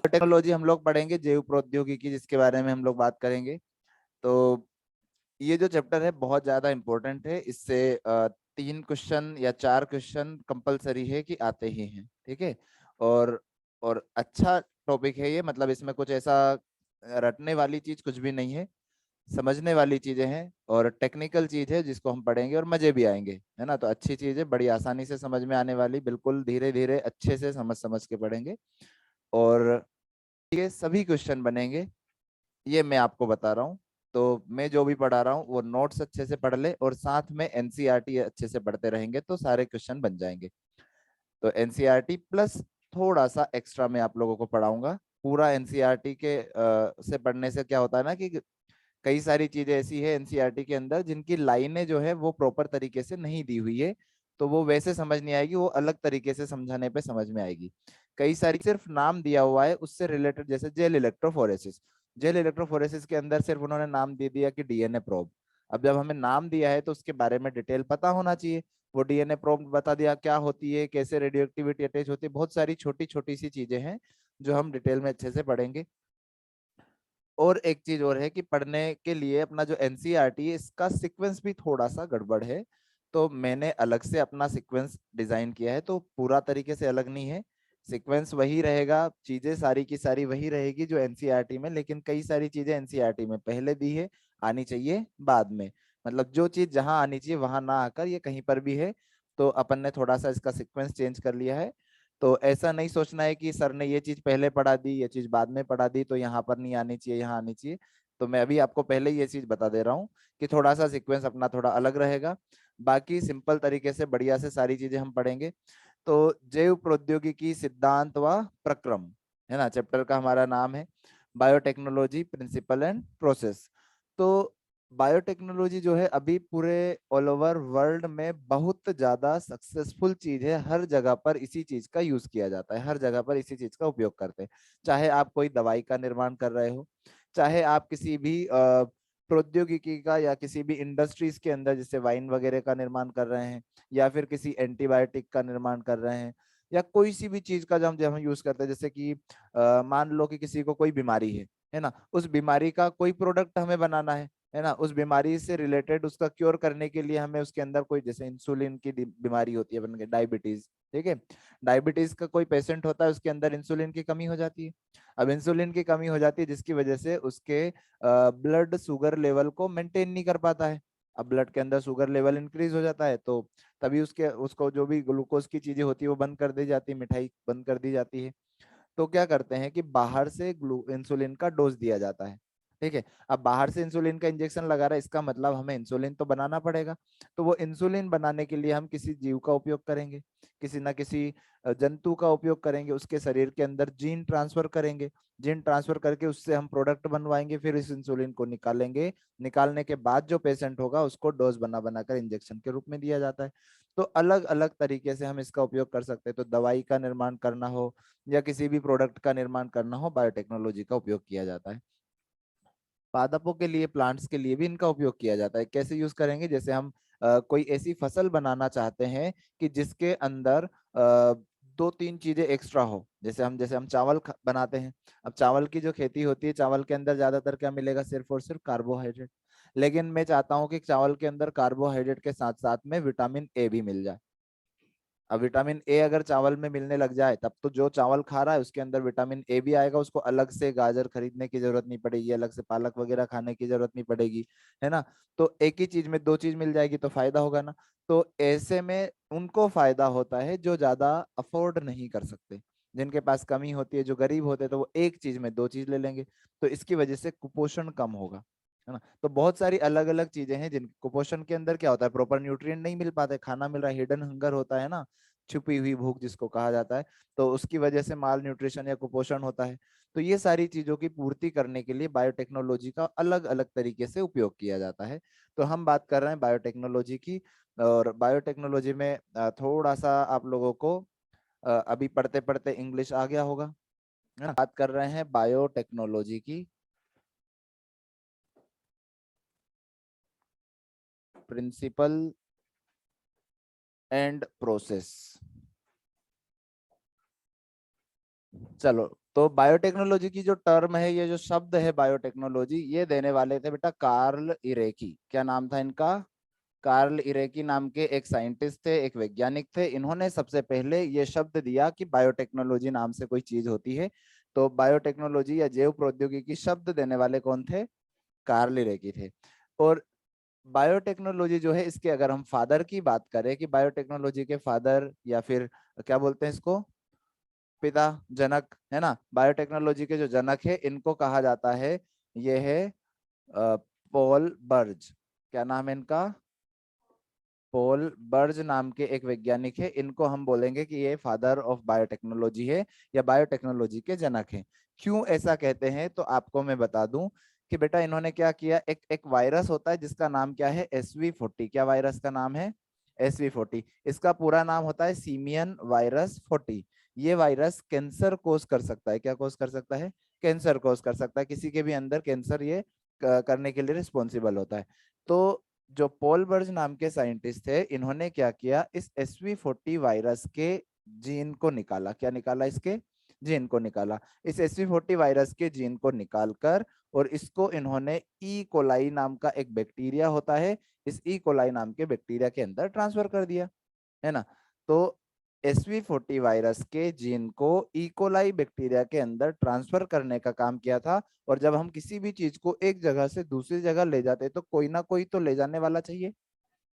Technology हम लोग पढ़ेंगे, जैव प्रौद्योगिकी जिसके बारे में हम लोग बात करेंगे। तो ये जो चैप्टर है बहुत ज्यादा इम्पोर्टेंट है, इससे 3 क्वेश्चन या 4 क्वेश्चन कंपलसरी है कि आते ही हैं, ठीक है। और और अच्छा टॉपिक है ये, मतलब इसमें कुछ ऐसा रटने वाली चीज कुछ भी नहीं है, समझने वाली चीजें हैं और टेक्निकल चीज है जिसको हम पढ़ेंगे और मजे भी आएंगे, है ना। तो अच्छी चीज है, बड़ी आसानी से समझ में आने वाली, बिल्कुल धीरे धीरे अच्छे से समझ समझ के पढ़ेंगे। और ये सभी क्वेश्चन बनेंगे, ये मैं आपको बता रहा हूँ। तो मैं जो भी पढ़ा रहा हूँ वो नोट्स अच्छे से पढ़ ले और साथ में एनसीईआरटी अच्छे से पढ़ते रहेंगे तो सारे क्वेश्चन बन जाएंगे। तो एनसीईआरटी प्लस थोड़ा सा एक्स्ट्रा मैं आप लोगों को पढ़ाऊंगा। पूरा एनसीईआरटी के से पढ़ने से क्या होता है ना कि कई सारी चीजें ऐसी है एनसीईआरटी के अंदर जिनकी लाइनें जो है वो प्रॉपर तरीके से नहीं दी हुई है, तो वो वैसे समझ नहीं आएगी, वो अलग तरीके से समझाने पे समझ में आएगी। कई सारी सिर्फ नाम दिया हुआ है उससे रिलेटेड, जैसे जेल इलेक्ट्रोफोरेसिस। जेल इलेक्ट्रोफोरेसिस के अंदर सिर्फ उन्होंने नाम दे दिया कि डीएनए प्रोब। अब जब हमें नाम दिया है तो उसके बारे में डिटेल पता होना चाहिए। वो डीएनए प्रोब बता दिया क्या होती है, कैसे रेडियो एक्टिविटी अटैच होती है, बहुत सारी छोटी छोटी सी चीजें हैं जो हम डिटेल में अच्छे से पढ़ेंगे। और एक चीज और है कि पढ़ने के लिए अपना जो एनसीईआरटी है इसका सीक्वेंस भी थोड़ा सा गड़बड़ है। तो मैंने अलग से अपना सीक्वेंस डिजाइन किया है, तो पूरा तरीके से अलग नहीं है, सीक्वेंस वही रहेगा, चीजें सारी की सारी वही रहेगी जो एनसीईआरटी में, लेकिन कई सारी चीजें एनसीईआरटी में पहले दी है, आनी चाहिए बाद में। मतलब जो चीज जहां आनी चाहिए वहां ना आकर ये कहीं पर भी है, तो अपन ने थोड़ा सा इसका सीक्वेंस चेंज कर लिया है। तो ऐसा नहीं सोचना है कि सर ने ये चीज पहले पढ़ा दी ये चीज बाद में पढ़ा दी तो यहाँ पर नहीं आनी चाहिए यहाँ आनी चाहिए। तो मैं अभी आपको पहले ये चीज बता दे रहा हूँ कि थोड़ा सा सीक्वेंस अपना थोड़ा अलग रहेगा। बाकी सिंपल तरीके से बढ़िया से सारी चीजें हम पढ़ेंगे। तो जैव प्रौद्योगिकी सिद्धांत व प्रक्रम, है ना, चैप्टर का हमारा नाम है। Biotechnology principle and process. तो बायोटेक्नोलॉजी जो है अभी पूरे ऑल ओवर वर्ल्ड में बहुत ज्यादा सक्सेसफुल चीज है, हर जगह पर इसी चीज का यूज किया जाता है, हर जगह पर इसी चीज का उपयोग करते हैं। चाहे आप कोई दवाई का निर्माण कर रहे हो, चाहे आप किसी भी प्रौद्योगिकी का या किसी भी इंडस्ट्रीज के अंदर जैसे वाइन वगैरह का निर्माण कर रहे हैं, या फिर किसी एंटीबायोटिक का निर्माण कर रहे हैं, या कोई सी भी चीज का जब हम यूज करते हैं, जैसे कि मान लो कि किसी को कोई बीमारी है ना, उस बीमारी का कोई प्रोडक्ट हमें बनाना है ना, उस बीमारी से रिलेटेड उसका क्योर करने के लिए हमें उसके अंदर कोई, जैसे इंसुलिन की बीमारी होती है, बन गई डायबिटीज, ठीक है। डायबिटीज का कोई पेशेंट होता है, उसके अंदर इंसुलिन की कमी हो जाती है। अब इंसुलिन की कमी हो जाती है जिसकी वजह से उसके ब्लड शुगर लेवल को मेंटेन नहीं कर पाता है। अब ब्लड के अंदर शुगर लेवल इंक्रीज हो जाता है, तो तभी उसके उसको जो भी ग्लूकोज की चीजें होती है वो बंद कर दी जाती है, मिठाई बंद कर दी जाती है। तो क्या करते हैं कि बाहर से इंसुलिन का डोज दिया जाता है, ठीक है। अब बाहर से इंसुलिन का इंजेक्शन लगा रहा है, इसका मतलब हमें इंसुलिन तो बनाना पड़ेगा। तो वो इंसुलिन बनाने के लिए हम किसी जीव का उपयोग करेंगे, किसी ना किसी जंतु का उपयोग करेंगे, उसके शरीर के अंदर जीन ट्रांसफर करेंगे। जीन ट्रांसफर करके उससे हम प्रोडक्ट बनवाएंगे, फिर इस इंसुलिन को निकालेंगे। निकालने के बाद जो पेशेंट होगा उसको डोज बना बनाकर इंजेक्शन के रूप में दिया जाता है। तो अलग अलग तरीके से हम इसका उपयोग कर सकते हैं। तो दवाई का निर्माण करना हो या किसी भी प्रोडक्ट का निर्माण करना हो, बायोटेक्नोलॉजी का उपयोग किया जाता है। पादपों के लिए, प्लांट्स के लिए भी इनका उपयोग किया जाता है। कैसे यूज करेंगे, जैसे हम कोई ऐसी फसल बनाना चाहते हैं कि जिसके अंदर 2-3 चीजें एक्स्ट्रा हो, जैसे हम चावल बनाते हैं। अब चावल की जो खेती होती है, चावल के अंदर ज्यादातर क्या मिलेगा, सिर्फ और सिर्फ कार्बोहाइड्रेट। लेकिन मैं चाहता हूँ कि चावल के अंदर कार्बोहाइड्रेट के साथ साथ में विटामिन ए भी मिल जाए। अब विटामिन ए अगर चावल में मिलने लग जाए तब तो जो चावल खा रहा है उसके अंदर विटामिन ए भी आएगा, उसको अलग से गाजर खरीदने की जरूरत नहीं पड़ेगी, अलग से पालक वगैरह खाने की जरूरत नहीं पड़ेगी, है ना। तो एक ही चीज में 2 चीज मिल जाएगी तो फायदा होगा ना। तो ऐसे में उनको फायदा होता है जो ज्यादा अफोर्ड नहीं कर सकते, जिनके पास कमी होती है, जो गरीब होते हैं, तो वो एक चीज में 2 चीज ले लेंगे। तो इसकी वजह से कुपोषण कम होगा, है ना। तो बहुत सारी अलग अलग चीजें हैं जिन कुपोषण के अंदर क्या होता है, प्रॉपर न्यूट्रिएंट नहीं मिल पाते, खाना मिल रहा है, हिडन हंगर होता है ना, छुपी हुई भूख जिसको कहा जाता है। तो उसकी वजह से माल न्यूट्रिशन या कुपोषण होता है। तो ये सारी चीजों की पूर्ति करने के लिए बायोटेक्नोलॉजी का अलग अलग तरीके से उपयोग किया जाता है। तो हम बात कर रहे हैं बायोटेक्नोलॉजी की। और बायोटेक्नोलॉजी में थोड़ा सा आप लोगों को अभी पढ़ते पढ़ते इंग्लिश आ गया होगा, है ना। बात कर रहे हैं बायोटेक्नोलॉजी की, प्रिंसिपल एंड प्रोसेस। चलो, तो बायोटेक्नोलॉजी की जो टर्म है, ये जो शब्द है बायोटेक्नोलॉजी, ये देने वाले थे बेटा कार्ल इरेकी। क्या नाम था इनका? कार्ल इरेकी नाम के एक साइंटिस्ट थे, एक वैज्ञानिक थे। इन्होंने सबसे पहले ये शब्द दिया कि बायोटेक्नोलॉजी नाम से कोई चीज होती है। तो बायोटेक्नोलॉजी या जैव प्रौद्योगिकी शब्द देने वाले कौन थे? कार्ल इरेकी थे। और बायोटेक्नोलॉजी जो है, इसके अगर हम फादर की बात करें कि बायोटेक्नोलॉजी के फादर या फिर क्या बोलते हैं इसको, पिता, जनक, है ना, बायोटेक्नोलॉजी के जो जनक है इनको कहा जाता है, ये है पॉल बर्ज। क्या नाम है इनका? पॉल बर्ज नाम के एक वैज्ञानिक है। इनको हम बोलेंगे कि ये फादर ऑफ बायोटेक्नोलॉजी है या बायोटेक्नोलॉजी के जनक हैं। क्यों ऐसा कहते हैं, तो आपको मैं बता दूं कि बेटा इन्होंने क्या किया, एक एक वायरस होता है जिसका नाम क्या है, SV40। क्या वायरस का नाम है? SV40। इसका पूरा नाम होता है सीमियन वायरस 40। ये वायरस कैंसर कोज कर सकता है। क्या कोज कर सकता है? कैंसर कोज कर सकता है। किसी के भी अंदर कैंसर ये करने के लिए रिस्पॉन्सिबल होता है। तो जो पॉल बर्ज नाम के साइंटिस्ट थे, इन्होंने क्या किया, इस SV40 वायरस के जीन को निकाला। क्या निकाला? इसके जीन को निकाला। इस SV40 वायरस के जीन को निकालकर और इसको इन्होंने ई कोलाई नाम का एक बैक्टीरिया होता है, इस ई कोलाई नाम के बैक्टीरिया के अंदर ट्रांसफर कर दिया, है ना। तो SV40 वायरस के जीन को इकोलाई बैक्टीरिया के अंदर ट्रांसफर करने का काम किया था। और जब हम किसी भी चीज को एक जगह से दूसरी जगह ले जाते हैं तो कोई ना कोई तो ले जाने वाला चाहिए,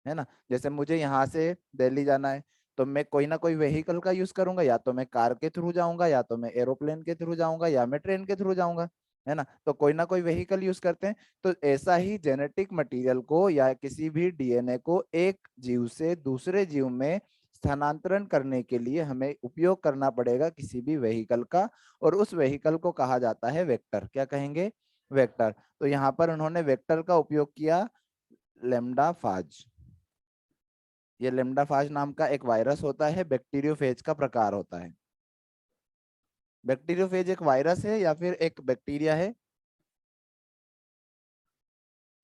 है ना। जैसे मुझे यहाँ से दिल्ली जाना है, तो मैं कोई ना कोई व्हीकल का यूज करूंगा, या तो मैं कार के थ्रू जाऊंगा, या तो मैं एरोप्लेन के थ्रू जाऊंगा, या मैं ट्रेन के थ्रू जाऊंगा, है ना। तो कोई ना कोई व्हीकल यूज करते हैं। तो ऐसा ही जेनेटिक मटेरियल को या किसी भी DNA को एक जीव से दूसरे जीव में स्थानांतरण करने के लिए हमें उपयोग करना पड़ेगा किसी भी व्हीकल का। और उस व्हीकल को कहा जाता है वेक्टर। क्या कहेंगे? वेक्टर। तो यहाँ पर उन्होंने वेक्टर का उपयोग किया, लेम्डा फाज। ये लेम्डाफाज नाम का एक वायरस होता है, बैक्टीरियोफेज का प्रकार होता है। बैक्टीरियोफेज एक वायरस है या फिर एक बैक्टीरिया है?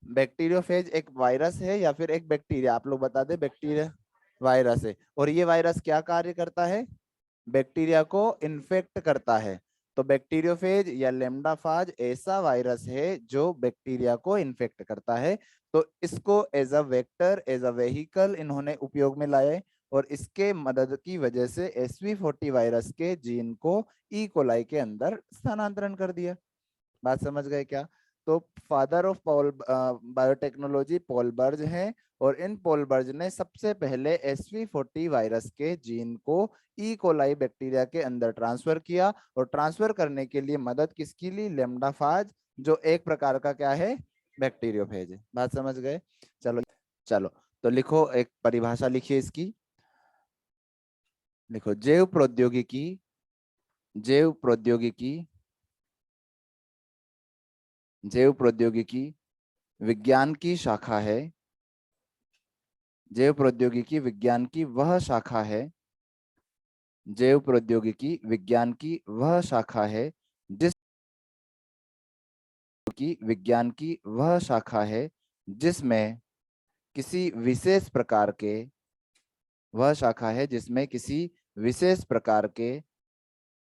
बैक्टीरियोफेज एक वायरस है या फिर एक बैक्टीरिया? आप लोग बता दें। बैक्टीरिया वायरस है। और ये वायरस क्या कार्य करता है? बैक्टीरिया को इन्फेक्ट करता है। तो बैक्टीरियोफेज या लेम्डाफाज ऐसा वायरस है जो बैक्टीरिया को इन्फेक्ट करता है। तो इसको as a vector, as a vehicle इन्होंने उपयोग में लाए। और इसके मदद की वजह से SV40 वायरस के जीन को ई कोलाई के अंदर स्थानांतरण कर दिया। बात समझ गए क्या? तो father of Paul biotechnology Paul Berg हैं। और इन पॉल बर्ज ने सबसे पहले SV40 वायरस के जीन को ई कोलाई बैक्टीरिया के अंदर ट्रांसफर किया। और ट्रांसफर करने के लिए मदद किसकी ली? लेम्डाफाज, जो एक प्रकार का क्या है? बैक्टीरियोफेज है। बात समझ गए? चलो चलो, तो लिखो, एक परिभाषा लिखिए इसकी। लिखो, जैव प्रौद्योगिकी, जैव प्रौद्योगिकी, जैव प्रौद्योगिकी विज्ञान की शाखा है। जैव प्रौद्योगिकी विज्ञान की वह शाखा है, जैव प्रौद्योगिकी विज्ञान की वह शाखा है जिस की विज्ञान की वह शाखा है जिसमें किसी विशेष प्रकार के, वह शाखा है जिसमें किसी विशेष प्रकार के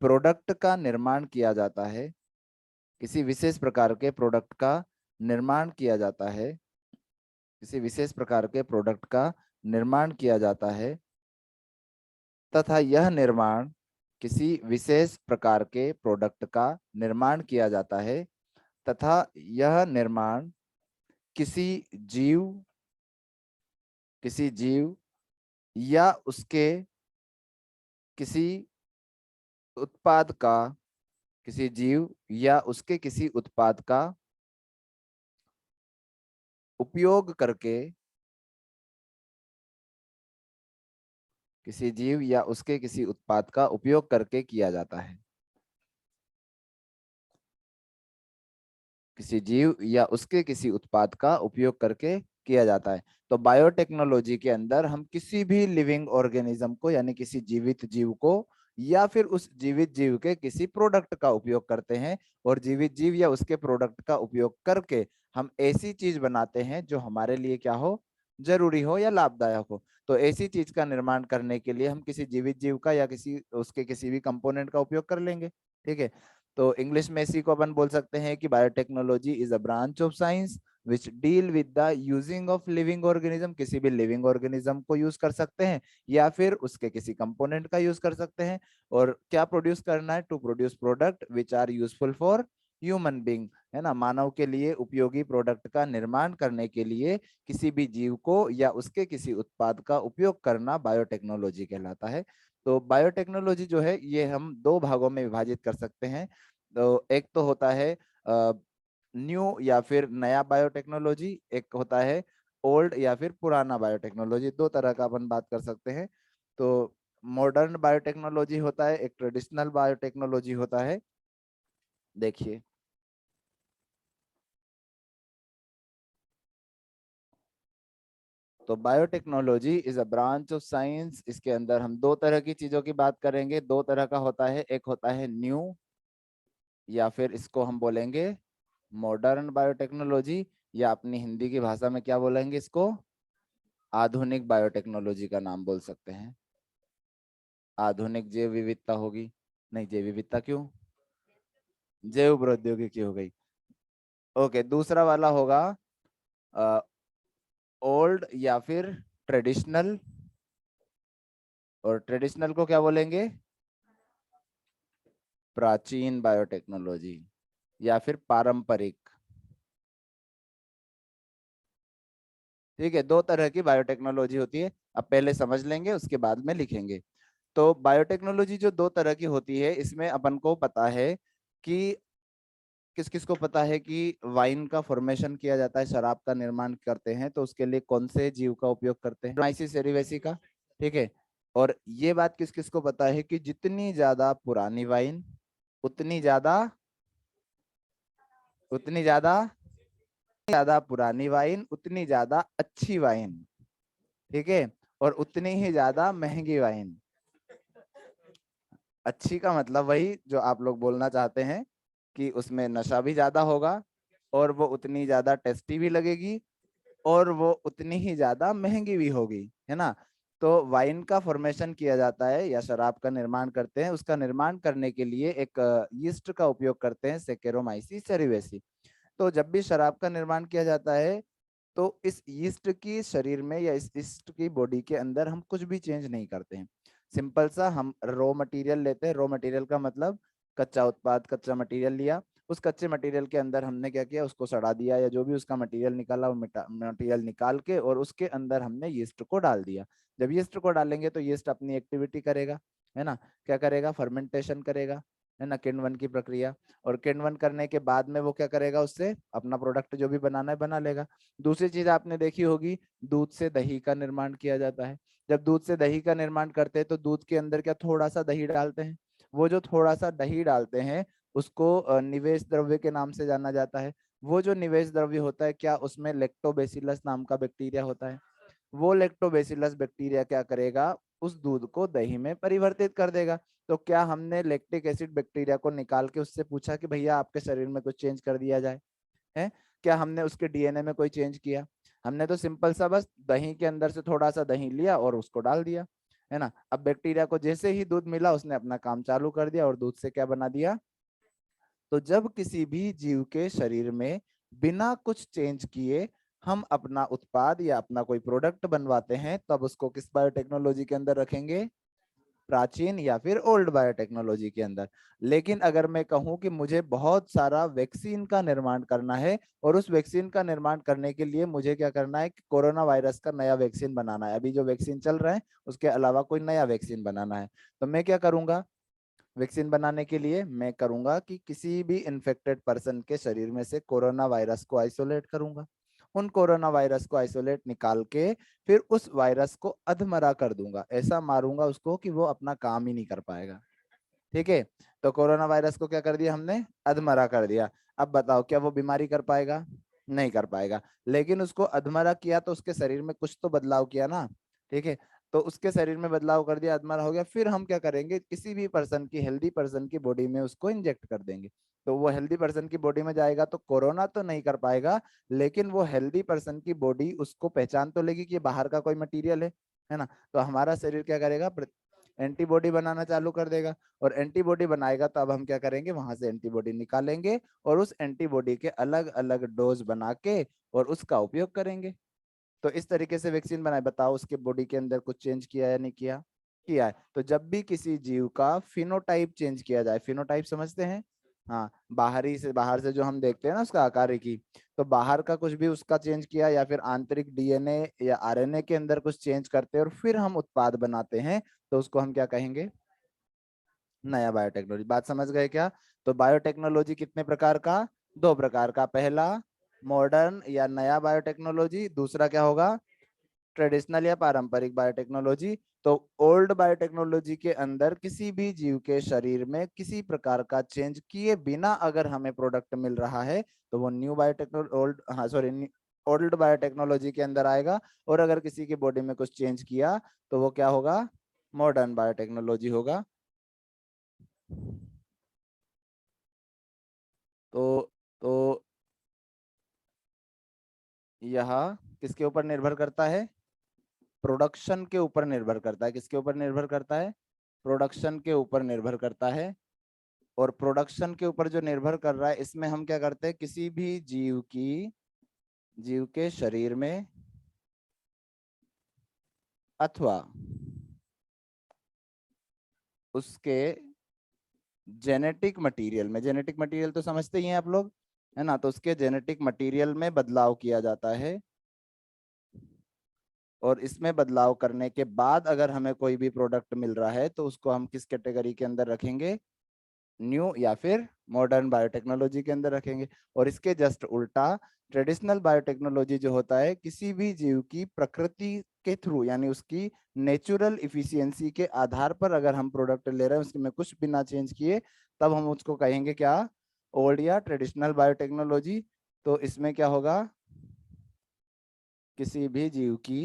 प्रोडक्ट का निर्माण किया जाता है, किसी विशेष प्रकार के प्रोडक्ट का निर्माण किया जाता है, किसी विशेष प्रकार के प्रोडक्ट का निर्माण किया जाता है, तथा यह निर्माण, किसी विशेष प्रकार के प्रोडक्ट का निर्माण किया जाता है तथा यह निर्माण किसी जीव, किसी जीव या उसके किसी उत्पाद का, किसी जीव या उसके किसी उत्पाद का उपयोग करके, किसी जीव या उसके किसी उत्पाद का उपयोग करके किया जाता है। किसी जीव या उसके किसी उत्पाद का उपयोग करके किया जाता है। तो बायोटेक्नोलॉजी के अंदर हम किसी भी लिविंग ऑर्गेनिज्म को, यानी किसी जीवित जीव को या फिर उस जीवित जीव के किसी प्रोडक्ट का उपयोग करते हैं। और जीवित जीव या उसके प्रोडक्ट का उपयोग करके हम ऐसी चीज बनाते हैं जो हमारे लिए क्या हो, जरूरी हो या लाभदायक हो। तो ऐसी चीज का निर्माण करने के लिए हम किसी जीवित जीव का या किसी उसके किसी भी कंपोनेंट का उपयोग कर लेंगे। ठीक है। तो इंग्लिश में इसी को अपन बोल सकते हैं कि biotechnology is a branch of science which deal with the using of living organism, किसी भी लिविंग ऑर्गेनिज्म को यूज कर सकते हैं या फिर उसके किसी कंपोनेंट का यूज कर सकते हैं। और क्या प्रोड्यूस करना है, to produce product which are useful for human being, है ना, मानव के लिए उपयोगी प्रोडक्ट का निर्माण करने के लिए किसी भी जीव को या उसके किसी उत्पाद का उपयोग करना बायोटेक्नोलॉजी कहलाता है। तो बायोटेक्नोलॉजी जो है ये हम दो भागों में विभाजित कर सकते हैं। तो एक तो होता है न्यू या फिर नया बायोटेक्नोलॉजी, एक होता है ओल्ड या फिर पुराना बायोटेक्नोलॉजी, दो तरह का अपन बात कर सकते हैं। तो मॉडर्न बायोटेक्नोलॉजी होता है, एक ट्रेडिशनल बायोटेक्नोलॉजी होता है। देखिए, तो biotechnology is a branch of science, इसके अंदर हम दो तरह की चीजों की बात करेंगे, दो तरह का होता है, एक होता है न्यू या फिर इसको हम बोलेंगे मॉडर्न बायोटेक्नोलॉजी, या अपनी हिंदी की भाषा में क्या बोलेंगे इसको, आधुनिक बायोटेक्नोलॉजी का नाम बोल सकते हैं। आधुनिक जैव विविधता होगी, नहीं जैव विविधता क्यों, जैव प्रौद्योगिकी हो गई। ओके, दूसरा वाला होगा ओल्ड या फिर ट्रेडिशनल, और ट्रेडिशनल को क्या बोलेंगे, प्राचीन बायोटेक्नोलॉजी या फिर पारंपरिक। ठीक है, दो तरह की बायोटेक्नोलॉजी होती है, अब पहले समझ लेंगे उसके बाद में लिखेंगे। तो बायोटेक्नोलॉजी जो दो तरह की होती है, इसमें अपन को पता है कि किस किस को पता है कि वाइन का फॉर्मेशन किया जाता है, शराब का निर्माण करते हैं, तो उसके लिए कौन से जीव का उपयोग करते हैं, माइसिस सेरिवेसी का। ठीक है। और ये बात किस किस को पता है कि जितनी ज्यादा पुरानी वाइन, उतनी ज्यादा उतनी ज्यादा ज्यादा पुरानी वाइन उतनी ज्यादा अच्छी वाइन। ठीक है। और उतनी ही ज्यादा महंगी वाइन। अच्छी का मतलब वही जो आप लोग बोलना चाहते हैं कि उसमें नशा भी ज्यादा होगा, और वो उतनी ज्यादा टेस्टी भी लगेगी, और वो उतनी ही ज्यादा महंगी भी होगी, है ना। तो वाइन का फॉर्मेशन किया जाता है या शराब का निर्माण करते हैं, उसका निर्माण करने के लिए एक यीस्ट का उपयोग करते हैं, सेकेरोमाइसीस सेरिवेसी। तो जब भी शराब का निर्माण किया जाता है, तो इस यीस्ट की शरीर में या इस यीस्ट की बॉडी के अंदर हम कुछ भी चेंज नहीं करते हैं। सिंपल सा हम रॉ मटेरियल लेते हैं, रॉ मटेरियल का मतलब कच्चा उत्पाद, कच्चा मटेरियल लिया, उस कच्चे मटेरियल के अंदर हमने क्या किया, उसको सड़ा दिया या जो भी उसका मटेरियल निकाला, वो मटेरियल निकाल के और उसके अंदर हमने यीस्ट को डाल दिया। जब यीस्ट को डालेंगे तो यीस्ट अपनी एक्टिविटी करेगा, है ना, क्या करेगा, फर्मेंटेशन करेगा, है ना, किण्वन की प्रक्रिया। और किण्वन करने के बाद में वो क्या करेगा, उससे अपना प्रोडक्ट जो भी बनाना है बना लेगा। दूसरी चीज आपने देखी होगी, दूध से दही का निर्माण किया जाता है। जब दूध से दही का निर्माण करते हैं तो दूध के अंदर क्या थोड़ा सा दही डालते हैं, वो जो थोड़ा सा दही डालते हैं उसको निवेश द्रव्य के नाम से जाना जाता है। वो जो निवेश द्रव्य होता है, क्या उसमें लेक्टोबेसिलस नाम का बैक्टीरिया होता है, वो लेक्टोबेसिलस बैक्टीरिया क्या करेगा, उस दूध को दही में परिवर्तित कर देगा। तो क्या हमने लैक्टिक एसिड बैक्टीरिया को निकाल के उससे पूछा कि भैया आपके शरीर में कुछ चेंज कर दिया जाए, है, क्या हमने उसके डीएनए में कोई चेंज किया, हमने तो सिंपल सा बस दही के अंदर से थोड़ा सा दही लिया और उसको डाल दिया, है ना। अब बैक्टीरिया को जैसे ही दूध मिला उसने अपना काम चालू कर दिया और दूध से क्या बना दिया। तो जब किसी भी जीव के शरीर में बिना कुछ चेंज किए हम अपना उत्पाद या अपना कोई प्रोडक्ट बनवाते हैं, तब उसको किस बायोटेक्नोलॉजी के अंदर रखेंगे, प्राचीन या फिर ओल्ड बायोटेक्नोलॉजी के अंदर। लेकिन अगर मैं कहूं कि मुझे बहुत सारा वैक्सीन का निर्माण करना है, और उस वैक्सीन का निर्माण करने के लिए मुझे क्या करना है कि कोरोना वायरस का नया वैक्सीन बनाना है, अभी जो वैक्सीन चल रहा है उसके अलावा कोई नया वैक्सीन बनाना है, तो मैं क्या करूंगा, वैक्सीन बनाने के लिए मैं करूंगा कि किसी भी इन्फेक्टेड पर्सन के शरीर में से कोरोना वायरस को आइसोलेट करूंगा, उन कोरोना वायरस को आइसोलेट निकाल के फिर उस वायरस को अधमरा कर दूंगा, ऐसा मारूंगा उसको कि वो अपना काम ही नहीं कर पाएगा। ठीक है। तो कोरोना वायरस को क्या कर दिया हमने, अधमरा कर दिया। अब बताओ क्या वो बीमारी कर पाएगा, नहीं कर पाएगा। लेकिन उसको अधमरा किया तो उसके शरीर में कुछ तो बदलाव किया ना। ठीक है। तो उसके शरीर में बदलाव कर दिया, अधमरा हो गया, फिर हम क्या करेंगे, किसी भी पर्सन की, हेल्दी पर्सन की बॉडी में उसको इंजेक्ट कर देंगे। तो वो हेल्दी पर्सन की बॉडी में जाएगा तो कोरोना तो नहीं कर पाएगा, लेकिन वो हेल्दी पर्सन की बॉडी उसको पहचान तो लेगी कि ये बाहर का कोई मटेरियल है ना। तो हमारा शरीर क्या करेगा, एंटीबॉडी बनाना चालू कर देगा, और एंटीबॉडी बनाएगा तो अब हम क्या करेंगे, वहां से एंटीबॉडी निकालेंगे और उस एंटीबॉडी के अलग अलग डोज बना के और उसका उपयोग करेंगे। तो इस तरीके से वैक्सीन बनाए। बताओ उसके बॉडी के अंदर कुछ चेंज किया या नहीं किया? किया है। तो जब भी किसी जीव का फिनोटाइप चेंज किया जाए, फिनोटाइप समझते हैं? हाँ, बाहर से जो हम देखते हैं ना उसका आकार की, तो बाहर का कुछ भी उसका चेंज किया या फिर आंतरिक डीएनए या आरएनए के अंदर कुछ चेंज करते हैं और फिर हम उत्पाद बनाते हैं, तो उसको हम क्या कहेंगे? नया बायोटेक्नोलॉजी। बात समझ गए क्या? तो बायोटेक्नोलॉजी कितने प्रकार का? दो प्रकार का। पहला मॉडर्न या नया बायोटेक्नोलॉजी, दूसरा क्या होगा? ट्रेडिशनल या पारंपरिक बायोटेक्नोलॉजी। तो ओल्ड बायोटेक्नोलॉजी के अंदर किसी भी जीव के शरीर में किसी प्रकार का चेंज किए बिना अगर हमें प्रोडक्ट मिल रहा है तो वो न्यू बायोटेक्नोलॉजी, ओल्ड, हाँ सॉरी, ओल्ड बायोटेक्नोलॉजी के अंदर आएगा। और अगर किसी की बॉडी में कुछ चेंज किया तो वो क्या होगा? मॉडर्न बायोटेक्नोलॉजी होगा। तो तो यह किसके ऊपर निर्भर करता है? प्रोडक्शन के ऊपर निर्भर करता है। किसके ऊपर निर्भर करता है? प्रोडक्शन के ऊपर निर्भर करता है। और प्रोडक्शन के ऊपर जो निर्भर कर रहा है, इसमें हम क्या करते हैं, किसी भी जीव के शरीर में अथवा उसके जेनेटिक मटेरियल में, जेनेटिक मटेरियल तो समझते ही हैं आप लोग, है ना? तो उसके जेनेटिक मटेरियल में बदलाव किया जाता है, और इसमें बदलाव करने के बाद अगर हमें कोई भी प्रोडक्ट मिल रहा है तो उसको हम किस कैटेगरी के अंदर रखेंगे? न्यू या फिर मॉडर्न बायोटेक्नोलॉजी के अंदर रखेंगे। और इसके जस्ट उल्टा ट्रेडिशनल बायोटेक्नोलॉजी जो होता है, किसी भी जीव की प्रकृति के थ्रू यानी उसकी नेचुरल इफिशियंसी के आधार पर अगर हम प्रोडक्ट ले रहे हैं उसमें कुछ बिना चेंज किए, तब हम उसको कहेंगे क्या? ओल्ड या ट्रेडिशनल बायोटेक्नोलॉजी। तो इसमें क्या होगा? किसी भी जीव की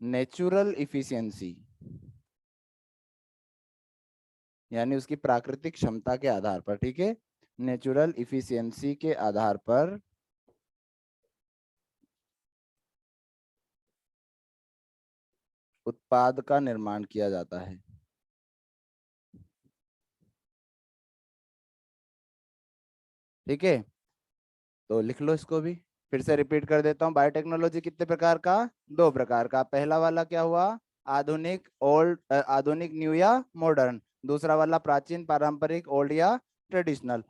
नेचुरल इफिशियंसी यानी उसकी प्राकृतिक क्षमता के आधार पर, ठीक है, नेचुरल इफिशियंसी के आधार पर उत्पाद का निर्माण किया जाता है। ठीक है, तो लिख लो इसको भी। फिर से रिपीट कर देता हूँ। बायोटेक्नोलॉजी कितने प्रकार का? दो प्रकार का। पहला वाला क्या हुआ? आधुनिक, ओल्ड, आधुनिक न्यू या मॉडर्न। दूसरा वाला प्राचीन पारंपरिक, ओल्ड या ट्रेडिशनल।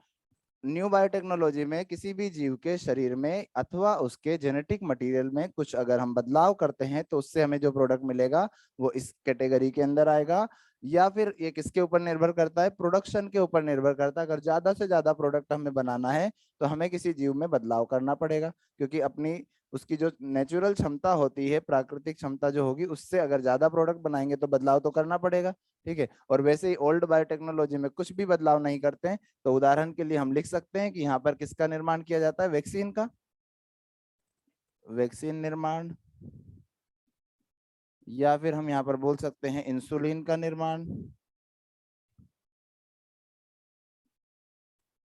न्यू बायोटेक्नोलॉजी में किसी भी जीव के शरीर में अथवा उसके जेनेटिक मटेरियल में कुछ अगर हम बदलाव करते हैं तो उससे हमें जो प्रोडक्ट मिलेगा वो इस कैटेगरी के अंदर आएगा। या फिर ये किसके ऊपर निर्भर करता है? प्रोडक्शन के ऊपर निर्भर करता है। अगर ज्यादा से ज्यादा प्रोडक्ट हमें बनाना है तो हमें किसी जीव में बदलाव करना पड़ेगा, क्योंकि अपनी उसकी जो नेचुरल क्षमता होती है, प्राकृतिक क्षमता जो होगी, उससे अगर ज्यादा प्रोडक्ट बनाएंगे तो बदलाव तो करना पड़ेगा। ठीक है, और वैसे ही ओल्ड बायोटेक्नोलॉजी में कुछ भी बदलाव नहीं करते हैं। तो उदाहरण के लिए हम लिख सकते हैं कि यहाँ पर किसका निर्माण किया जाता है? वैक्सीन का। वैक्सीन निर्माण, या फिर हम यहाँ पर बोल सकते हैं इंसुलिन का निर्माण।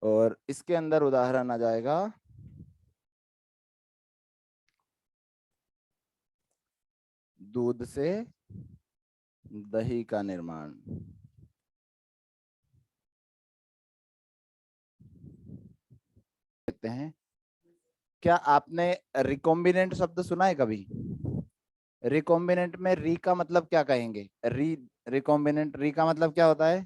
और इसके अंदर उदाहरण आ जाएगा दूध से दही का निर्माण। कहते हैं, क्या आपने रिकॉम्बिनेंट शब्द सुना है कभी? रिकॉम्बिनेंट में री का मतलब क्या कहेंगे? रिकॉम्बिनेंट, री का मतलब क्या होता है?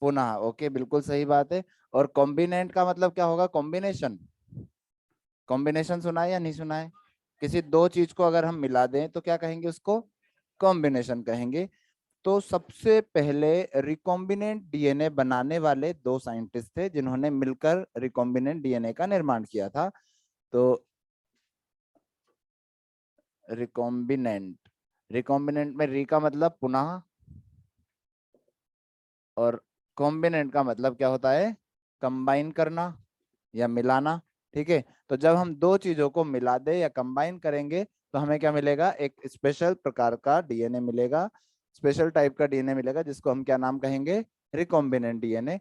पुनः। ओके, बिल्कुल सही बात है। और कॉम्बिनेंट का मतलब क्या होगा? कॉम्बिनेशन। कॉम्बिनेशन सुना है या नहीं सुना है? किसी दो चीज को अगर हम मिला दें तो क्या कहेंगे? उसको कॉम्बिनेशन कहेंगे। तो सबसे पहले रिकॉम्बिनेंट डीएनए बनाने वाले दो साइंटिस्ट थे जिन्होंने मिलकर रिकॉम्बिनेंट डीएनए का निर्माण किया था। तो रिकॉम्बिनेंट, रिकॉम्बिनेंट में री का मतलब पुनः, और कॉम्बिनेंट का मतलब क्या होता है? कंबाइन करना या मिलाना। ठीक है, तो जब हम दो चीजों को मिला दे या कंबाइन करेंगे तो हमें क्या मिलेगा? एक स्पेशल प्रकार का डीएनए मिलेगा, स्पेशल टाइप का डीएनए मिलेगा, जिसको हम क्या नाम कहेंगे? Recombinant DNA.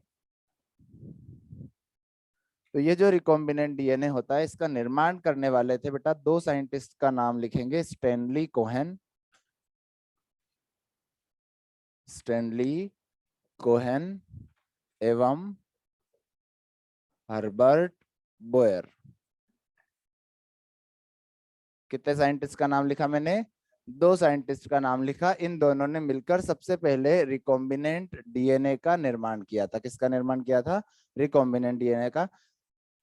तो ये जो रिकॉम्बिनेंट डीएनए होता है, इसका निर्माण करने वाले थे बेटा दो साइंटिस्ट का नाम लिखेंगे, स्टैनली कोहेन, स्टैनली कोहेन एवं हर्बर्ट बोयर। कितने साइंटिस्ट का नाम लिखा मैंने? दो साइंटिस्ट का नाम लिखा। इन दोनों ने मिलकर सबसे पहले रिकॉम्बिनेंट डीएनए का निर्माण किया था। किसका निर्माण किया था? रिकॉम्बिनेंट डीएनए का।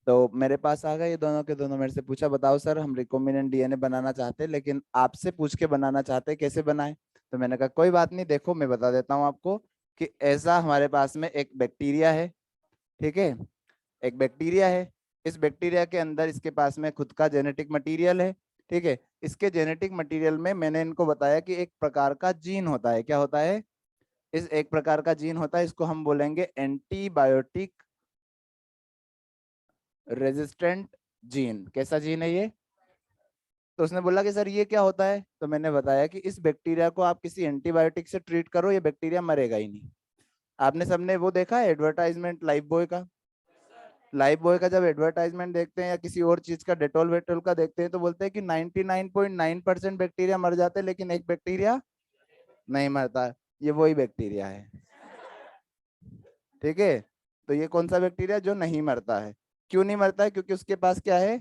तो मेरे पास आ गए ये दोनों के दोनों, मेरे से पूछा बताओ सर हम रिकॉम्बिनेंट डीएनए बनाना चाहते हैं, लेकिन आपसे पूछ के बनाना चाहते हैं, कैसे बनाए? तो मैंने कहा कोई बात नहीं, देखो मैं बता देता हूँ आपको कि ऐसा हमारे पास में एक बैक्टीरिया है, ठीक है, एक बैक्टीरिया है। इस बैक्टीरिया के अंदर इसके पास में खुद का जेनेटिक मटेरियल है, ठीक है। इसके जेनेटिक मटेरियल में मैंने इनको बताया कि एक प्रकार का जीन होता है। क्या होता है? इस एक प्रकार का जीन होता है, इसको हम बोलेंगे एंटीबायोटिक रेजिस्टेंट जीन। कैसा जीन है ये? तो उसने बोला कि सर ये क्या होता है? तो मैंने बताया कि इस बैक्टीरिया को आप किसी एंटीबायोटिक से ट्रीट करो, ये बैक्टीरिया मरेगा ही नहीं। आपने सबने वो देखा है एडवर्टाइजमेंट लाइफ बॉय का? लाइफ बॉय का जब एडवर्टाइजमेंट देखते हैं या किसी और चीज का, डेटॉल वेटॉल का देखते हैं, तो बोलते हैं कि 99.9% बैक्टीरिया मर जाते हैं लेकिन एक बैक्टीरिया नहीं मरता। ये वही बैक्टीरिया है, ठीक है। तो ये कौन सा बैक्टीरिया जो नहीं मरता है? क्यों नहीं मरता है? क्योंकि उसके पास क्या है?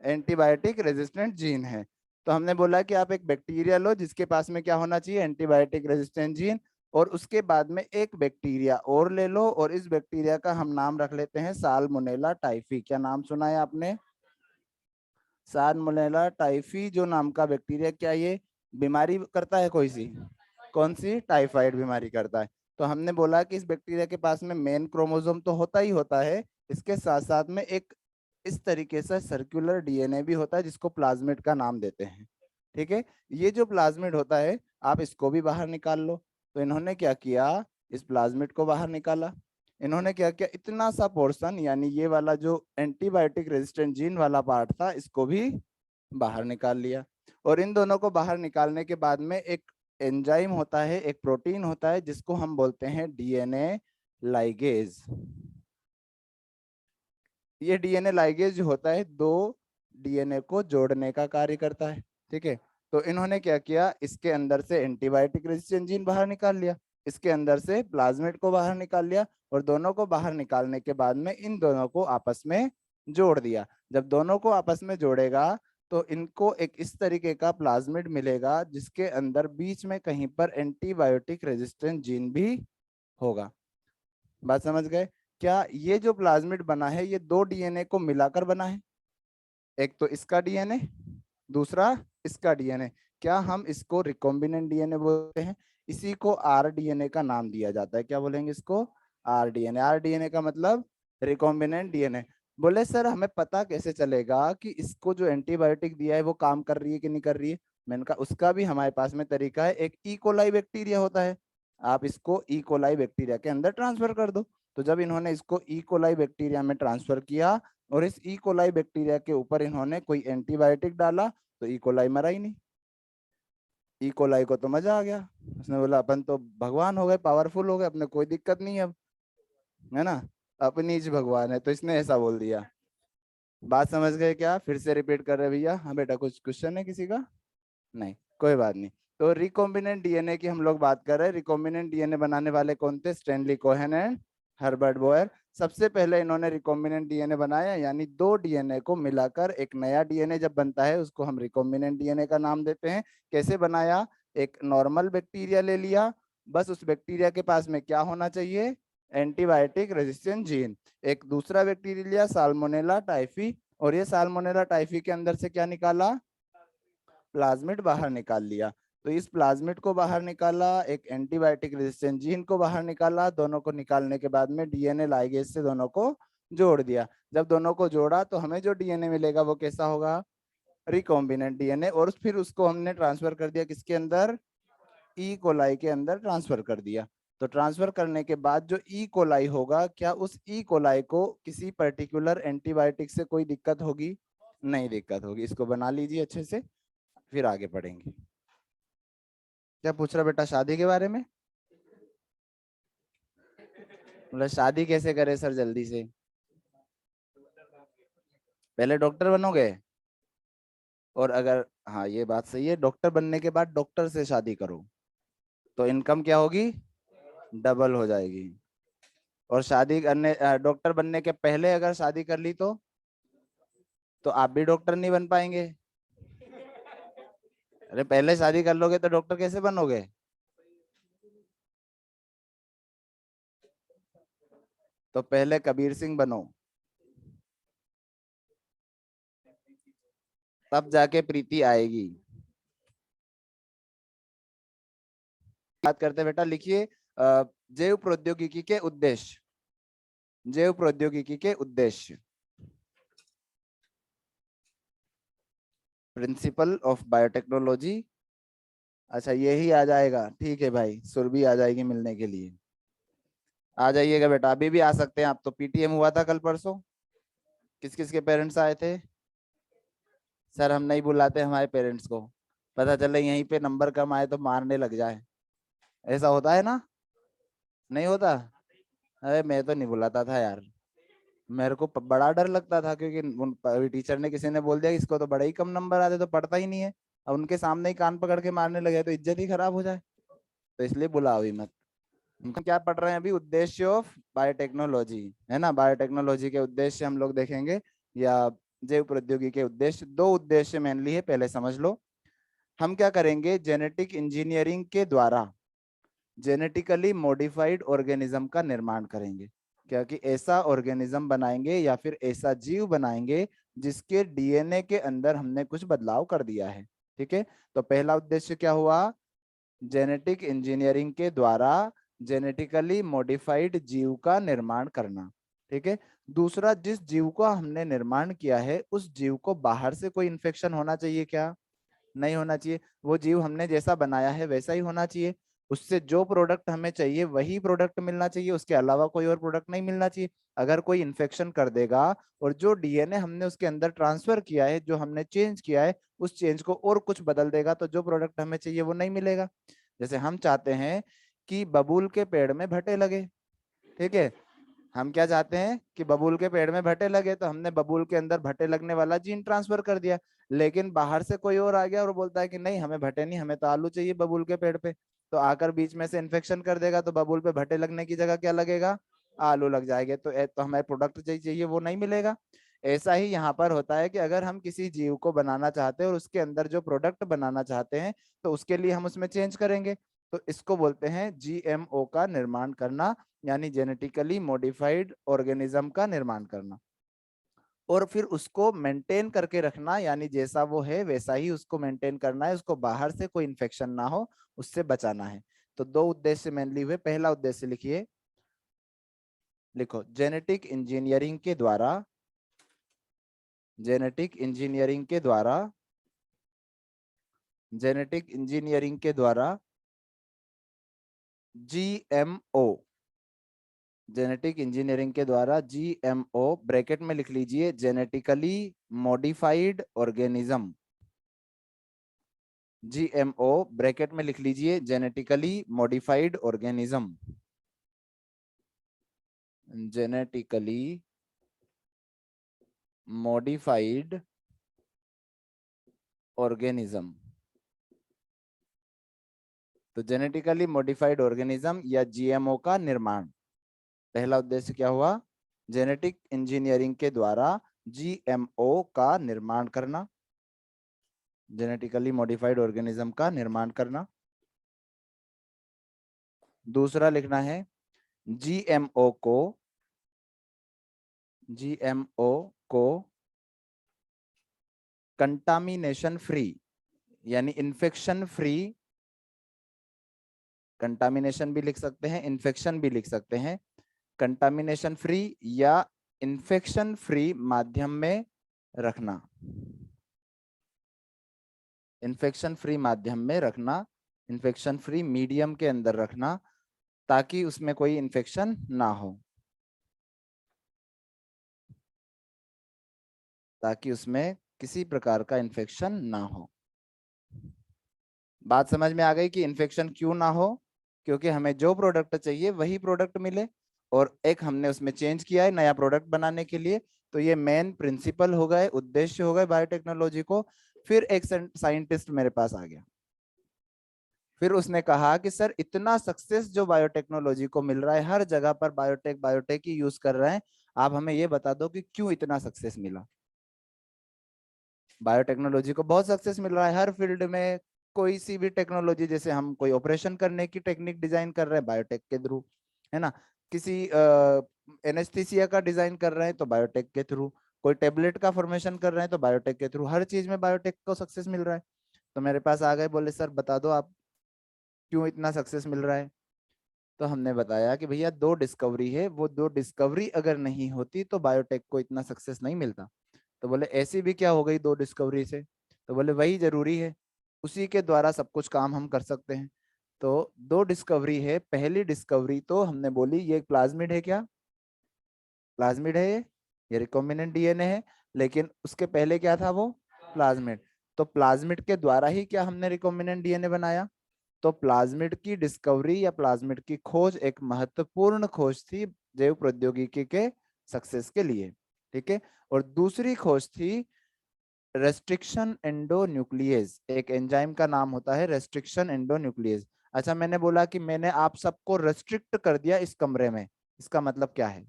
एंटीबायोटिक रेजिस्टेंट जीन है। तो हमने बोला कि आप एक बैक्टीरिया लो जिसके पास में क्या होना चाहिए? Antibiotic resistant gene. और उसके बाद में एक बैक्टीरिया और ले लो, और इस बैक्टीरिया का हम नाम रख लेते हैं साल्मोनेला टाइफी। क्या नाम सुना है आपने? साल्मोनेला टाइफी जो नाम का बैक्टीरिया, क्या ये बीमारी करता है कोई सी? कौन सी? टाइफाइड बीमारी करता है। तो हमने बोला कि इस बैक्टीरिया के पास में मेन क्रोमोसोम तो होता ही होता है, इसके साथ साथ में एक इस तरीके से सर्कुलर डीएनए भी होता है जिसको प्लाज्मिड का नाम देते हैं, ठीक है। ये जो प्लाज्मिड होता है आप इसको भी बाहर निकाल लो। तो इन्होंने क्या किया? इस प्लाज्मिड को बाहर निकाला। इन्होंने क्या किया? इतना सा पोर्शन, यानी ये वाला जो एंटीबायोटिक रेजिस्टेंट जीन वाला पार्ट था, इसको भी बाहर निकाल लिया। और इन दोनों को बाहर निकालने के बाद में एक एंजाइम होता है, एक प्रोटीन होता है जिसको हम बोलते हैं डीएनए लाइगेज। ये डीएनए लाइगेज जो होता है दो डीएनए को जोड़ने का कार्य करता है, ठीक है। तो इन्होंने क्या किया? इसके अंदर से एंटीबायोटिक रेजिस्टेंट जीन बाहर निकाल लिया, इसके अंदर से प्लाज्मिड को बाहर निकाल लिया, और दोनों को बाहर निकालने के बाद में इन दोनों को आपस में जोड़ दिया। जब दोनों को आपस में जोड़ेगा तो इनको एक इस तरीके का प्लाज्मिड मिलेगा जिसके अंदर बीच में कहीं पर एंटीबायोटिक रेजिस्टेंट जीन भी होगा। बात समझ गए? क्या ये जो प्लाज्मिड बना है ये दो डीएनए को मिलाकर बना है? एक तो इसका डीएनए, दूसरा इसका डीएनए। क्या हम इसको रिकॉम्बिनेंट डीएनए बोलते हैं? इसी को आरडीएनए का नाम दिया जाता है। क्या बोलेंगे इसको? आरडीएनए। आरडीएनए का मतलब रिकॉम्बिनेंट डीएनए। बोले सर हमें पता कैसे चलेगा कि इसको जो एंटीबायोटिक दिया है वो काम कर रही है कि नहीं कर रही है? मैंने कहा उसका भी हमारे पास में तरीका है। एक कोलाई बैक्टीरिया होता है, आप इसको कोलाई बैक्टीरिया के अंदर ट्रांसफर कर दो। तो जब इन्होंने इसको कोलाई बैक्टीरिया में ट्रांसफर किया और इस कोलाई बैक्टीरिया के ऊपर इन्होंने कोई एंटीबायोटिक डाला, तो कोलाई मरा ही नहीं। कोलाई को तो मजा आ गया, उसने बोला अपन तो भगवान हो गए, पावरफुल हो गए, अपने कोई दिक्कत नहीं है अब, है ना, अपनी ही भगवान है। तो इसने ऐसा बोल दिया। बात समझ गए क्या? फिर से रिपीट कर रहे भैया। हाँ बेटा, कुछ क्वेश्चन है किसी का? नहीं, कोई बात नहीं। तो रिकॉम्बिनेंट डीएनए की हम लोग बात कर रहे हैं। रिकॉम्बिनेंट डीएनए बनाने वाले कौन थे? Stanley Cohen and Herbert Boyer. सबसे पहले इन्होंने रिकॉम्बिनेंट डीएनए बनाया, यानी दो डीएनए को मिलाकर एक नया डीएनए जब बनता है उसको हम रिकॉम्बिनेंट डीएनए का नाम देते हैं। कैसे बनाया? एक नॉर्मल बैक्टीरिया ले लिया, बस उस बैक्टीरिया के पास में क्या होना चाहिए? Antibiotic resistant gene. एक दूसरा बैक्टीरिया लिया साल्मोनेला टाइफी, और ये साल्मोनेला टाइफी के अंदर से क्या निकाला? प्लाज्मिड बाहर निकाल लिया। तो इस प्लाज्मिड को बाहर निकाला, एक एंटीबायोटिक रेजिस्टेंट जीन को बाहर निकाला, दोनों को निकालने के बाद में डीएनए लाइगेज से दोनों को जोड़ दिया। जब दोनों को जोड़ा तो हमें जो डीएनए मिलेगा वो कैसा होगा? Recombinant DNA. और फिर उसको हमने ट्रांसफर कर दिया किसके अंदर? कोलाई के अंदर ट्रांसफर कर दिया। तो ट्रांसफर करने के बाद जो कोलाई होगा, क्या उस कोलाई को किसी पर्टिकुलर एंटीबायोटिक से कोई दिक्कत होगी? नहीं दिक्कत होगी। इसको बना लीजिए अच्छे से, फिर आगे पढ़ेंगे। क्या पूछ रहा बेटा? शादी के बारे में? मतलब शादी कैसे करे सर जल्दी से? पहले डॉक्टर बनोगे, और अगर, हाँ ये बात सही है, डॉक्टर बनने के बाद डॉक्टर से शादी करो तो इनकम क्या होगी, डबल हो जाएगी। और शादी करने, डॉक्टर बनने के पहले अगर शादी कर ली तो आप भी डॉक्टर नहीं बन पाएंगे। अरे पहले शादी कर लोगे तो डॉक्टर कैसे बनोगे? तो पहले कबीर सिंह बनो, तब जाके प्रीति आएगी। बात करते बेटा, लिखिए जैव प्रौद्योगिकी के उद्देश्य। जैव प्रौद्योगिकी के उद्देश्य, प्रिंसिपल ऑफ बायोटेक्नोलॉजी। अच्छा यही आ जाएगा, ठीक है भाई, सुरभि आ जाएगी मिलने के लिए। आ जाइएगा बेटा, अभी भी आ सकते हैं आप, तो पीटीएम हुआ था कल परसों, किस किस के पेरेंट्स आए थे? सर हम नहीं बुलाते हमारे पेरेंट्स को, पता चले यहीं पे नंबर कम आए तो मारने लग जाए, ऐसा होता है ना? नहीं होता? अरे मैं तो नहीं बुलाता था यार, मेरे को बड़ा डर लगता था, क्योंकि टीचर ने, किसी ने बोल दिया कि इसको तो बड़े ही कम नंबर आते, तो पढ़ता ही नहीं है, अब उनके सामने ही कान पकड़ के मारने लगे तो इज्जत ही खराब हो जाए, तो इसलिए बुलाओ ही मत। हम क्या पढ़ रहे हैं अभी? उद्देश्य ऑफ बायोटेक्नोलॉजी, है ना? बायोटेक्नोलॉजी के उद्देश्य हम लोग देखेंगे, या जैव प्रौद्योगिकी के उद्देश्य। दो उद्देश्य मेनली है, पहले समझ लो। हम क्या करेंगे, जेनेटिक इंजीनियरिंग के द्वारा जेनेटिकली मॉडिफाइड ऑर्गेनिज्म का निर्माण करेंगे। क्या कि ऐसा ऑर्गेनिज्म बनाएंगे या फिर ऐसा जीव बनाएंगे जिसके डीएनए के अंदर हमने कुछ बदलाव कर दिया है। ठीक है, तो पहला उद्देश्य क्या हुआ, जेनेटिक इंजीनियरिंग के द्वारा जेनेटिकली मॉडिफाइड जीव का निर्माण करना। ठीक है, दूसरा, जिस जीव का हमने निर्माण किया है उस जीव को बाहर से कोई इन्फेक्शन होना चाहिए क्या? नहीं होना चाहिए, वो जीव हमने जैसा बनाया है वैसा ही होना चाहिए, उससे जो प्रोडक्ट हमें चाहिए वही प्रोडक्ट मिलना चाहिए, उसके अलावा कोई और प्रोडक्ट नहीं मिलना चाहिए। अगर कोई इन्फेक्शन कर देगा और जो डीएनए हमने उसके अंदर ट्रांसफर किया है, जो हमने चेंज किया है, उस चेंज को और कुछ बदल देगा, तो जो प्रोडक्ट हमें चाहिए वो नहीं मिलेगा। जैसे हम चाहते हैं कि बबूल के पेड़ में भटे लगे, ठीक है, हम क्या चाहते हैं कि बबूल के पेड़ में भटे लगे, तो हमने बबूल के अंदर भटे लगने वाला जीन ट्रांसफर कर दिया। लेकिन बाहर से कोई और आ गया और बोलता है कि नहीं हमें भटे नहीं, हमें तो आलू चाहिए बबूल के पेड़ पे, तो आकर बीच में से इन्फेक्शन कर देगा, तो बबूल पे भटे लगने की जगह क्या लगेगा, आलू लग जाएंगे, तो हमें प्रोडक्ट चाहिए वो नहीं मिलेगा। ऐसा ही यहाँ पर होता है कि अगर हम किसी जीव को बनाना चाहते हैं और उसके अंदर जो प्रोडक्ट बनाना चाहते हैं, तो उसके लिए हम उसमें चेंज करेंगे, तो इसको बोलते हैं जीएमओ का निर्माण करना, यानी जेनेटिकली मॉडिफाइड ऑर्गेनिज्म का निर्माण करना। और फिर उसको मेंटेन करके रखना, यानी जैसा वो है वैसा ही उसको मेंटेन करना है, उसको बाहर से कोई इन्फेक्शन ना हो, उससे बचाना है। तो दो उद्देश्य मेनली हुए। पहला उद्देश्य लिखिए, लिखो, जेनेटिक इंजीनियरिंग के द्वारा, जेनेटिक इंजीनियरिंग के द्वारा, जेनेटिक इंजीनियरिंग के द्वारा जीएमओ, जेनेटिक इंजीनियरिंग के द्वारा जीएमओ, ब्रैकेट में लिख लीजिए, genetically modified organism. GMO bracket में लिख लीजिए, genetically modified organism, genetically modified organism. तो जेनेटिकली मॉडिफाइड ऑर्गेनिज्म या जीएमओ का निर्माण, पहला उद्देश्य क्या हुआ, जेनेटिक इंजीनियरिंग के द्वारा जीएमओ का निर्माण करना, जेनेटिकली मॉडिफाइड ऑर्गेनिज्म का निर्माण करना। दूसरा लिखना है, जीएमओ को, जीएमओ को कंटामिनेशन फ्री, यानी इन्फेक्शन फ्री, कंटामिनेशन भी लिख सकते हैं, इन्फेक्शन भी लिख सकते हैं, कंटामिनेशन फ्री या इन्फेक्शन फ्री माध्यम में रखना, इन्फेक्शन फ्री माध्यम में रखना, इन्फेक्शन फ्री मीडियम के अंदर रखना, ताकि उसमें कोई इन्फेक्शन ना हो, ताकि उसमें किसी प्रकार का इन्फेक्शन ना हो। बात समझ में आ गई कि इन्फेक्शन क्यों ना हो? क्योंकि हमें जो प्रोडक्ट चाहिए वही प्रोडक्ट मिले, और एक हमने उसमें चेंज किया है नया प्रोडक्ट बनाने के लिए, तो ये मेन प्रिंसिपल हो गए, उद्देश्य हो गए बायोटेक्नोलॉजी को। फिर एक साइंटिस्ट मेरे पास आ गया, फिर उसने कहा कि सर इतना सक्सेस जो बायोटेक्नोलॉजी को मिल रहा है, हर जगह पर बायोटेक बायोटेक ही यूज कर रहे हैं, आप हमें ये बता दो कि क्यों इतना सक्सेस मिला। बायोटेक्नोलॉजी को बहुत सक्सेस मिल रहा है हर फील्ड में, कोई सी भी टेक्नोलॉजी, जैसे हम कोई ऑपरेशन करने की टेक्निक डिजाइन कर रहे हैं बायोटेक के थ्रू, है ना, किसी एनेस्थीसिया का डिजाइन कर रहे हैं तो बायोटेक के थ्रू, कोई टेबलेट का फॉर्मेशन कर रहे हैं तो बायोटेक के थ्रू, हर चीज में बायोटेक को सक्सेस मिल रहा है। तो मेरे पास आ गए, बोले सर बता दो आप क्यों इतना सक्सेस मिल रहा है। तो हमने बताया कि भैया दो डिस्कवरी है, वो दो डिस्कवरी अगर नहीं होती तो बायोटेक को इतना सक्सेस नहीं मिलता। तो बोले ऐसी भी क्या हो गई दो डिस्कवरी से, तो बोले वही जरूरी है, उसी के द्वारा सब कुछ काम हम कर सकते हैं। तो दो डिस्कवरी है, पहली डिस्कवरी तो हमने बोली ये प्लाज्मिड है, क्या प्लाज्मिड है ये रिकॉम्बिनेंट डीएनए है, लेकिन उसके पहले क्या था वो प्लाज्मिड। तो प्लाज्मिड के द्वारा ही क्या हमने रिकॉम्बिनेंट डीएनए बनाया। तो प्लाज्मिड की डिस्कवरी या प्लाज्मिड की खोज एक महत्वपूर्ण खोज थी जैव प्रौद्योगिकी के सक्सेस के लिए, ठीक है। और दूसरी खोज थी रेस्ट्रिक्शन एंडोन्यूक्लियेज, एक एंजाइम का नाम होता है रेस्ट्रिक्शन एंडोन्यूक्लियेज। अच्छा, मैंने बोला कि मैंने आप सबको रेस्ट्रिक्ट कर दिया इस कमरे में, इसका मतलब क्या है।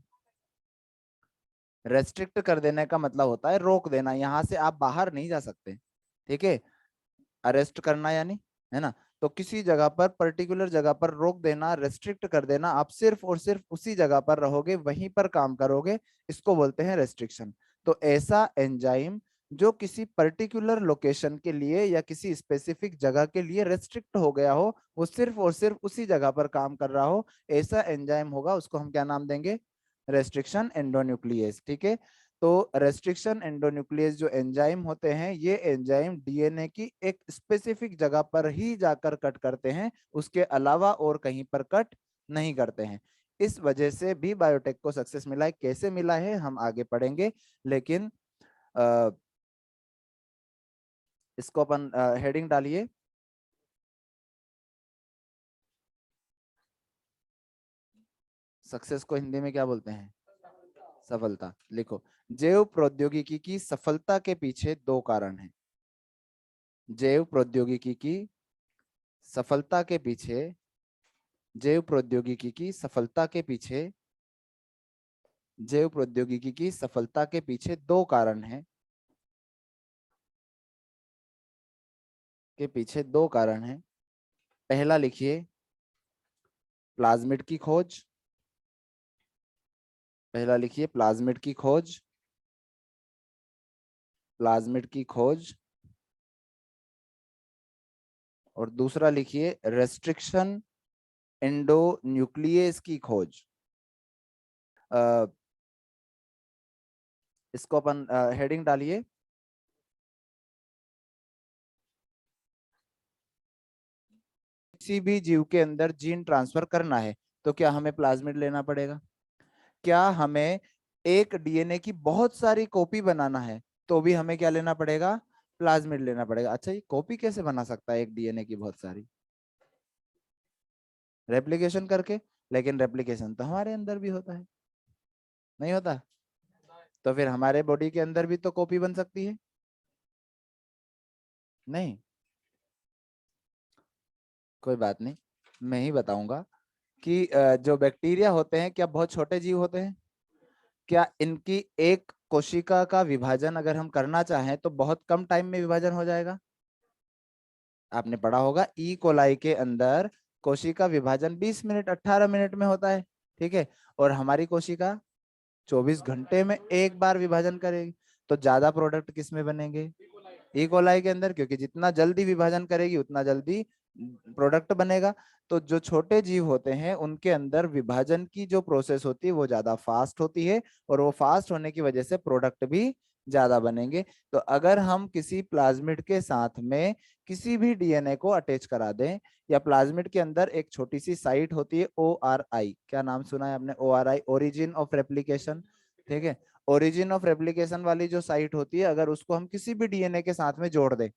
रेस्ट्रिक्ट कर देने का मतलब होता है रोक देना, यहां से आप बाहर नहीं जा सकते, ठीक है। अरेस्ट करना यानी, है ना। तो किसी जगह पर, पर्टिकुलर जगह पर रोक देना, रेस्ट्रिक्ट कर देना, आप सिर्फ और सिर्फ उसी जगह पर रहोगे, वहीं पर काम करोगे, इसको बोलते हैं रेस्ट्रिक्शन। तो ऐसा एंजाइम जो किसी पर्टिकुलर लोकेशन के लिए या किसी स्पेसिफिक जगह के लिए रेस्ट्रिक्ट हो गया हो, वो सिर्फ और सिर्फ उसी जगह पर काम कर रहा हो, ऐसा एंजाइम होगा, उसको हम क्या नाम देंगे, रेस्ट्रिक्शन एंडोन्यूक्लियेज, ठीक है। तो रेस्ट्रिक्शन एंडोन्यूक्लियस जो एंजाइम होते हैं, ये एंजाइम डीएनए की एक स्पेसिफिक जगह पर ही जाकर कट करते हैं, उसके अलावा और कहीं पर कट नहीं करते हैं। इस वजह से भी बायोटेक को सक्सेस मिला है, कैसे मिला है हम आगे पढ़ेंगे, लेकिन आ, इसको अपन हेडिंग डालिए, सक्सेस को हिंदी में क्या बोलते हैं, सफलता। लिखो, जैव प्रौद्योगिकी की सफलता के पीछे दो कारण हैं। जैव प्रौद्योगिकी की सफलता के पीछे, जैव प्रौद्योगिकी की सफलता के पीछे, जैव प्रौद्योगिकी की सफलता के पीछे दो कारण हैं, के पीछे दो कारण हैं। पहला लिखिए, प्लाज्मिड की खोज, पहला लिखिए प्लाज्मिड की खोज, प्लाज्मिड की खोज। और दूसरा लिखिए रेस्ट्रिक्शन एंडोन्यूक्लियस की खोज। अ, इसको अपन हेडिंग डालिए, किसी भी जीव के अंदर जीन ट्रांसफर करना है तो क्या हमें प्लाज्मिड लेना पड़ेगा, क्या हमें एक डीएनए की बहुत सारी कॉपी बनाना है तो भी हमें क्या लेना पड़ेगा, प्लाज्मिड लेना पड़ेगा। अच्छा, ये कॉपी कैसे बना सकता है एक डीएनए की बहुत सारी, रेप्लिकेशन करके। लेकिन रेप्लिकेशन तो हमारे अंदर भी होता है, नहीं होता। तो फिर हमारे बॉडी के अंदर भी तो कॉपी बन सकती है, नहीं। कोई बात नहीं, मैं ही बताऊंगा कि जो बैक्टीरिया होते हैं क्या बहुत छोटे जीव होते हैं, क्या इनकी एक कोशिका का विभाजन अगर हम करना चाहें तो बहुत कम टाइम में विभाजन हो जाएगा। आपने पढ़ा होगा ई कोलाई के अंदर कोशिका विभाजन 20 मिनट 18 मिनट में होता है, ठीक है। और हमारी कोशिका 24 घंटे में एक बार विभाजन करेगी। तो ज्यादा प्रोडक्ट किस में बनेंगे, ई कोलाई के अंदर, क्योंकि जितना जल्दी विभाजन करेगी उतना जल्दी प्रोडक्ट बनेगा। तो जो छोटे जीव होते हैं उनके अंदर विभाजन की जो प्रोसेस होती है वो ज्यादा फास्ट होती है, और वो फास्ट होने की वजह से प्रोडक्ट भी ज्यादा बनेंगे। तो अगर हम किसी प्लाज्मिड के साथ में किसी भी डीएनए को अटैच करा दें, या प्लाज्मिड के अंदर एक छोटी सी साइट होती है ORI, क्या नाम सुना है आपने, ORI, ओरिजिन ऑफ रेप्लिकेशन, ठीक है। ओरिजिन ऑफ रेप्लिकेशन वाली जो साइट होती है, अगर उसको हम किसी भी डीएनए के साथ में जोड़ दें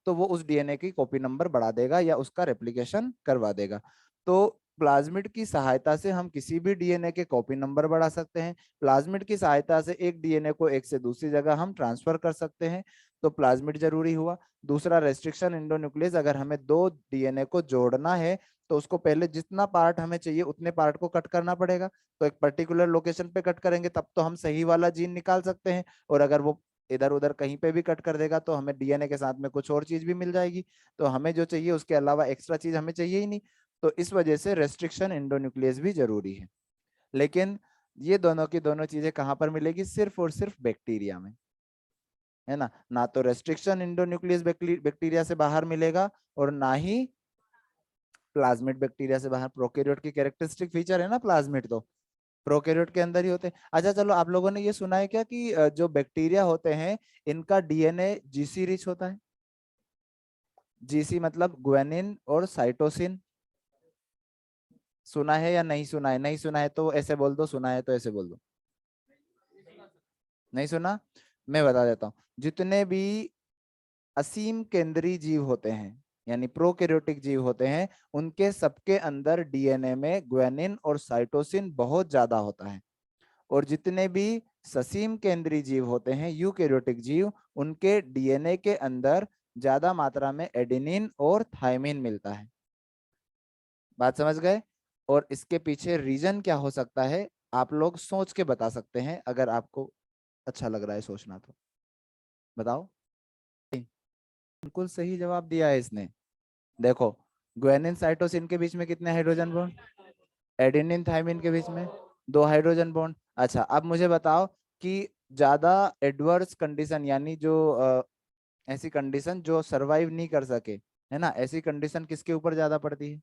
तो वो उस डीएनए की कॉपी नंबर बढ़ा देगा या उसका रेप्लिकेशन करवा देगा। तो प्लाज्मिड की सहायता से हम किसी भी डीएनए के कॉपी नंबर बढ़ा सकते हैं। प्लाज्मिड की सहायता से एक डीएनए को एक से दूसरी जगह हम ट्रांसफर कर सकते हैं, तो प्लाज्मिड जरूरी हुआ। दूसरा रेस्ट्रिक्शन एंडोन्यूक्लियस, अगर हमें दो डीएनए को जोड़ना है तो उसको पहले जितना पार्ट हमें चाहिए उतने पार्ट को कट करना पड़ेगा, तो एक पर्टिकुलर लोकेशन पे कट करेंगे तब तो हम सही वाला जीन निकाल सकते हैं, और अगर वो इधर उधर कहीं पे भी कट कर देगा तो हमें डीएनए के साथ में कुछ और चीज भी मिल जाएगी, तो हमें जो चाहिए उसके अलावा एक्स्ट्रा चीज हमें चाहिए ही नहीं। तो इस वजह से रेस्ट्रिक्शन एंडोन्यूक्लियस भी जरूरी है। लेकिन ये दोनों की दोनों चीजें कहाँ पर मिलेगी? सिर्फ और सिर्फ बैक्टीरिया में, है ना। ना तो रेस्ट्रिक्शन एंडोन्यूक्लियस बैक्टीरिया से बाहर मिलेगा और ना ही प्लाज्मिड बैक्टीरिया से बाहर। प्रोकैरियोट की कैरेक्टरिस्टिक फीचर है ना प्लाज्मिड, तो प्रोकैरियोट के अंदर ही होते हैं। अच्छा चलो, आप लोगों ने ये सुना है क्या कि जो बैक्टीरिया होते हैं इनका डीएनए जीसी रिच होता है? जीसी मतलब ग्वेनिन और साइटोसिन। सुना है या नहीं सुना है? नहीं सुना है तो ऐसे बोल दो, सुना है तो ऐसे बोल दो। नहीं सुना? मैं बता देता हूँ। जितने भी असीम केंद्रीय जीव होते हैं यानी प्रोकैरियोटिक जीव होते हैं, उनके सबके अंदर डीएनए में ग्वेनिन और साइटोसिन बहुत ज्यादा होता है। और जितने भी ससीम केंद्रीय जीव होते हैं यूकैरियोटिक जीव, उनके डीएनए के अंदर ज्यादा मात्रा में एडेनिन और थायमिन मिलता है। बात समझ गए? और इसके पीछे रीजन क्या हो सकता है, आप लोग सोच के बता सकते हैं अगर आपको अच्छा लग रहा है सोचना तो। बताओ। बिल्कुल सही जवाब दिया है इसने। देखो, ग्वेनिन साइटोसिन के बीच में कितने हाइड्रोजन बॉन्ड? एडेनिन थायमिन के बीच में दो हाइड्रोजन बॉन्ड। अच्छा, अब मुझे बताओ कि ज्यादा एडवर्स कंडीशन यानी जो ऐसी कंडीशन जो सरवाइव नहीं कर सके, है ना, ऐसी कंडीशन किसके ऊपर ज्यादा पड़ती है?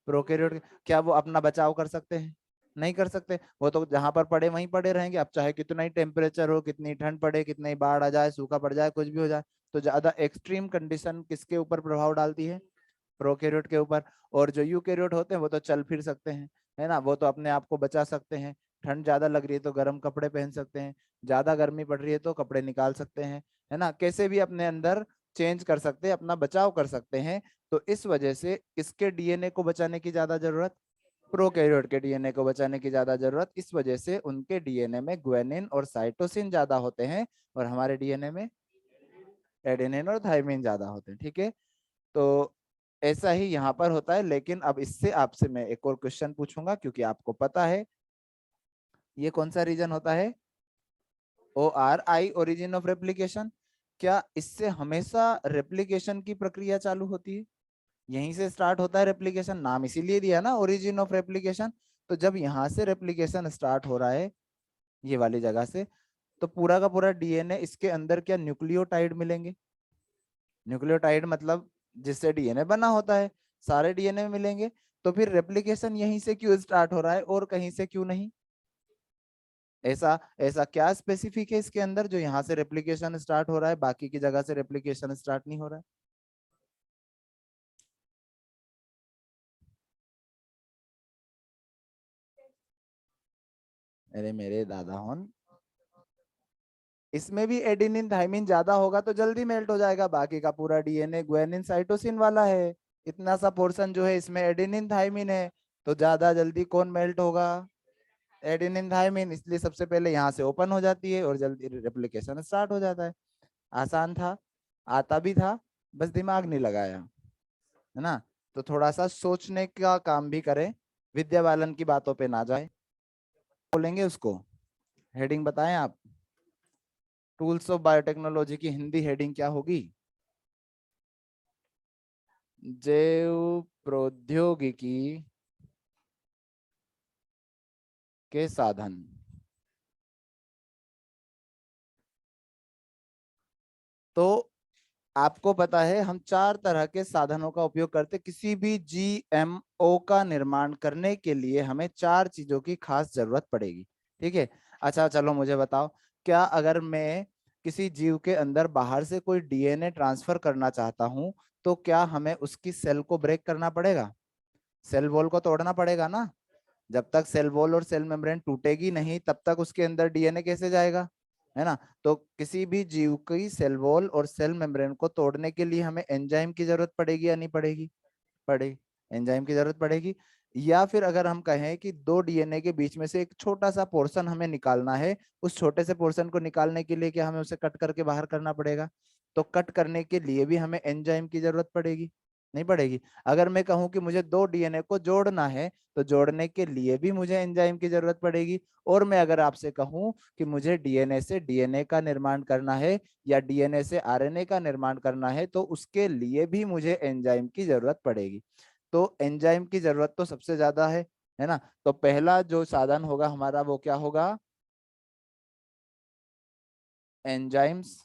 प्रोकैरियोट। क्या वो अपना बचाव कर सकते हैं? नहीं कर सकते। वो तो जहां पर पड़े वहीं पड़े रहेंगे, अब चाहे कितना ही टेम्परेचर हो, कितनी ठंड पड़े, कितनी ही बाढ़ आ जाए, सूखा पड़ जाए, कुछ भी हो जाए, तो ज्यादा एक्सट्रीम कंडीशन किसके ऊपर प्रभाव डालती है? प्रोकैरियोट के ऊपर। और जो यूकैरियोट होते हैं वो तो चल फिर सकते हैं, है ना, वो तो अपने आप को बचा सकते हैं। ठंड ज्यादा लग रही है तो गर्म कपड़े पहन सकते हैं, ज्यादा गर्मी पड़ रही है तो कपड़े निकाल सकते हैं, है ना, कैसे भी अपने अंदर चेंज कर सकते हैं, अपना बचाव कर सकते हैं। तो इस वजह से किसके डीएनए को बचाने की ज्यादा जरूरत? प्रोकैरियोट के डीएनए को बचाने की ज्यादा जरूरत। इस वजह से उनके डीएनए में ग्वेनिन और साइटोसिन ज्यादा होते हैं और हमारे डीएनए में एडेनिन और थायमिन ज्यादा होते हैं। ठीक है, तो ऐसा ही यहाँ पर होता है। लेकिन अब इससे आपसे मैं एक और क्वेश्चन पूछूंगा, क्योंकि आपको पता है ये कौन सा रीजन होता है? ORI, origin of replication. क्या इससे हमेशा रेप्लिकेशन की प्रक्रिया चालू होती है? यहीं से स्टार्ट होता है रेप्लिकेशन, नाम इसीलिए दिया ना ओरिजिन ऑफ रेप्लिकेशन। तो जब यहाँ से रेप्लिकेशन स्टार्ट हो रहा है, ये वाली जगह से, तो पूरा का पूरा डीएनए इसके अंदर क्या न्यूक्लियोटाइड मिलेंगे? न्यूक्लियोटाइड मतलब जिससे डीएनए बना होता है, सारे डीएनए में मिलेंगे। तो फिर रेप्लिकेशन यहीं से क्यों स्टार्ट हो रहा है और कहीं से क्यों नहीं? ऐसा ऐसा क्या स्पेसिफिक है इसके अंदर जो यहाँ से रेप्लिकेशन स्टार्ट हो रहा है, बाकी की जगह से रेप्लिकेशन स्टार्ट नहीं हो रहा है? अरे मेरे दादा होन, इसमें भी एडेनिन थायमिन ज्यादा होगा तो जल्दी मेल्ट हो जाएगा, बाकी का पूरा डीएनए ग्वानिन साइटोसिन वाला है। इतना सा पोर्शन जो है इसमें एडेनिन थायमिन है, तो ज्यादा जल्दी कौन मेल्ट होगा? Adenine thymine. इसलिए सबसे पहले यहाँ से ओपन हो जाती है और जल्दी रेप्लिकेशन स्टार्ट हो जाता है। आसान था, आता भी था, बस दिमाग नहीं लगाया, है ना। तो थोड़ा सा सोचने का काम भी करें, विद्या बालन की बातों पे ना जाए। बोलेंगे उसको, हेडिंग बताएं आप। टूल्स ऑफ बायोटेक्नोलॉजी की हिंदी हेडिंग क्या होगी? जैव प्रौद्योगिकी के साधन। तो आपको पता है हम चार तरह के साधनों का उपयोग करते, किसी भी जीएमओ का निर्माण करने के लिए हमें चार चीजों की खास जरूरत पड़ेगी। ठीक है। अच्छा चलो मुझे बताओ, क्या अगर मैं किसी जीव के अंदर बाहर से कोई डीएनए ट्रांसफर करना चाहता हूं, तो क्या हमें उसकी सेल को ब्रेक करना पड़ेगा? सेल वॉल को तोड़ना पड़ेगा ना। जब तक सेल वॉल और सेल मेम्ब्रेन टूटेगी नहीं तब तक उसके अंदर डीएनए कैसे जाएगा, है ना। तो किसी भी जीव की सेल वॉल और सेल मेम्ब्रेन को तोड़ने के लिए हमें एंजाइम की जरूरत पड़ेगी या नहीं पड़ेगी? पड़ेगी, एंजाइम की जरूरत पड़ेगी। या फिर अगर हम कहें कि दो डीएनए के बीच में से एक छोटा सा पोर्शन हमें निकालना है, उस छोटे से पोर्शन को निकालने के लिए क्या हमें उसे कट करके बाहर करना पड़ेगा? तो कट करने के लिए भी हमें एंजाइम की जरूरत पड़ेगी, नहीं पड़ेगी? अगर मैं कहूं कि मुझे दो डीएनए को जोड़ना है, तो जोड़ने के लिए भी मुझे एंजाइम की जरूरत पड़ेगी। और मैं अगर आपसे कहूं कि मुझे डीएनए से डीएनए का निर्माण करना है या डीएनए से आरएनए का निर्माण करना है, तो उसके लिए भी मुझे एंजाइम की जरूरत पड़ेगी। तो एंजाइम की जरूरत तो सबसे ज्यादा है ना? तो पहला जो साधन होगा हमारा वो क्या होगा? एंजाइम्स।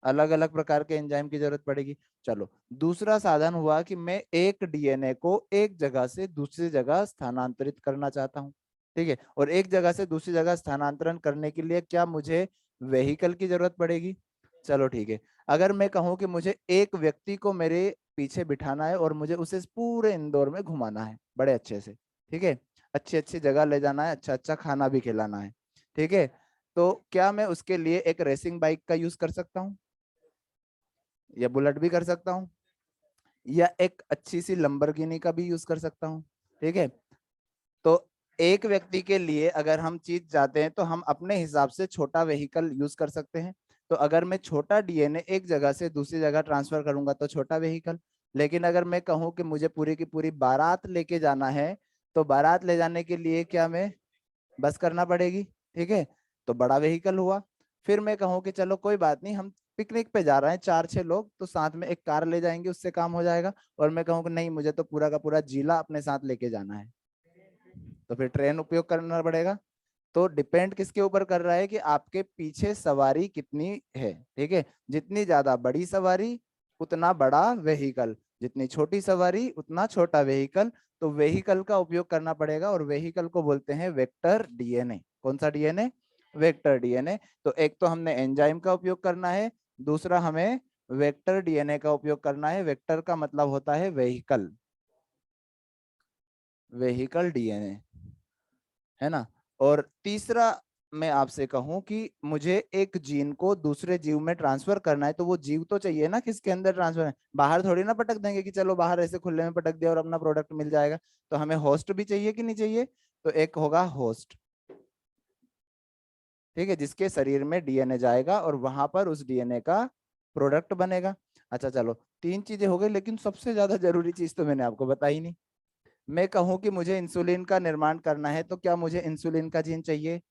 अलग अलग प्रकार के एंजाइम की जरूरत पड़ेगी। चलो, दूसरा साधन हुआ कि मैं एक डीएनए को एक जगह से दूसरी जगह स्थानांतरित करना चाहता हूँ। ठीक है, और एक जगह से दूसरी जगह स्थानांतरण करने के लिए क्या मुझे वेहिकल की जरूरत पड़ेगी? चलो ठीक है। अगर मैं कहूँ कि मुझे एक व्यक्ति को मेरे पीछे बिठाना है और मुझे उसे पूरे इंदौर में घुमाना है बड़े अच्छे से, ठीक है, अच्छी अच्छी जगह ले जाना है, अच्छा अच्छा खाना भी खिलाना है, ठीक है, तो क्या मैं उसके लिए एक रेसिंग बाइक का यूज कर सकता हूँ? या बुलेट भी कर सकता हूँ, या एक अच्छी सी लंबरगिनी का भी यूज कर सकता हूँ, ठीक है। तो एक व्यक्ति के लिए अगर हम चीज चाहते हैं तो हम अपने हिसाब से छोटा व्हीकल यूज कर सकते हैं। तो अगर मैं छोटा डीएनए एक जगह से दूसरी जगह ट्रांसफर करूंगा तो छोटा व्हीकल। लेकिन अगर मैं कहूँ कि मुझे पूरी की पूरी बारात लेके जाना है, तो बारात ले जाने के लिए क्या मैं बस करना पड़ेगी, ठीक है, तो बड़ा व्हीकल हुआ। फिर मैं कहूँ कि चलो कोई बात नहीं, हम पिकनिक पे जा रहे हैं चार छह लोग, तो साथ में एक कार ले जाएंगे, उससे काम हो जाएगा। और मैं कहूँ कि नहीं, मुझे तो पूरा का पूरा जिला अपने साथ लेके जाना है, तो फिर ट्रेन उपयोग करना पड़ेगा। तो डिपेंड किसके ऊपर कर रहा है कि आपके पीछे सवारी कितनी है, ठीक है। जितनी ज्यादा बड़ी सवारी उतना बड़ा व्हीकल, जितनी छोटी सवारी उतना छोटा व्हीकल। तो व्हीकल का उपयोग करना पड़ेगा, और व्हीकल को बोलते हैं वेक्टर डीएनए। कौन सा डीएनए? Vector DNA. तो एक तो हमने एंजाइम का उपयोग करना है, दूसरा हमें वेक्टर डीएनए का उपयोग करना है। वेक्टर का मतलब होता है व्हीकल, व्हीकल डीएनए, है ना। और तीसरा, मैं आपसे कहूं कि मुझे एक जीन को दूसरे जीव में ट्रांसफर करना है, तो वो जीव तो चाहिए ना किसके अंदर ट्रांसफर है। बाहर थोड़ी ना पटक देंगे कि चलो बाहर ऐसे खुले में पटक दिया और अपना प्रोडक्ट मिल जाएगा। तो हमें होस्ट भी चाहिए कि नहीं चाहिए? तो एक होगा होस्ट, ठीक है, जिसके शरीर में डीएनए जाएगा और वहां पर उस डीएनए का प्रोडक्ट बनेगा। अच्छा चलो, तीन चीजें हो गई, लेकिन सबसे ज्यादा जरूरी चीज तो मैंने आपको बताई नहीं। मैं कहूं कि मुझे इंसुलिन का निर्माण करना है, तो क्या मुझे इंसुलिन का जीन चाहिए?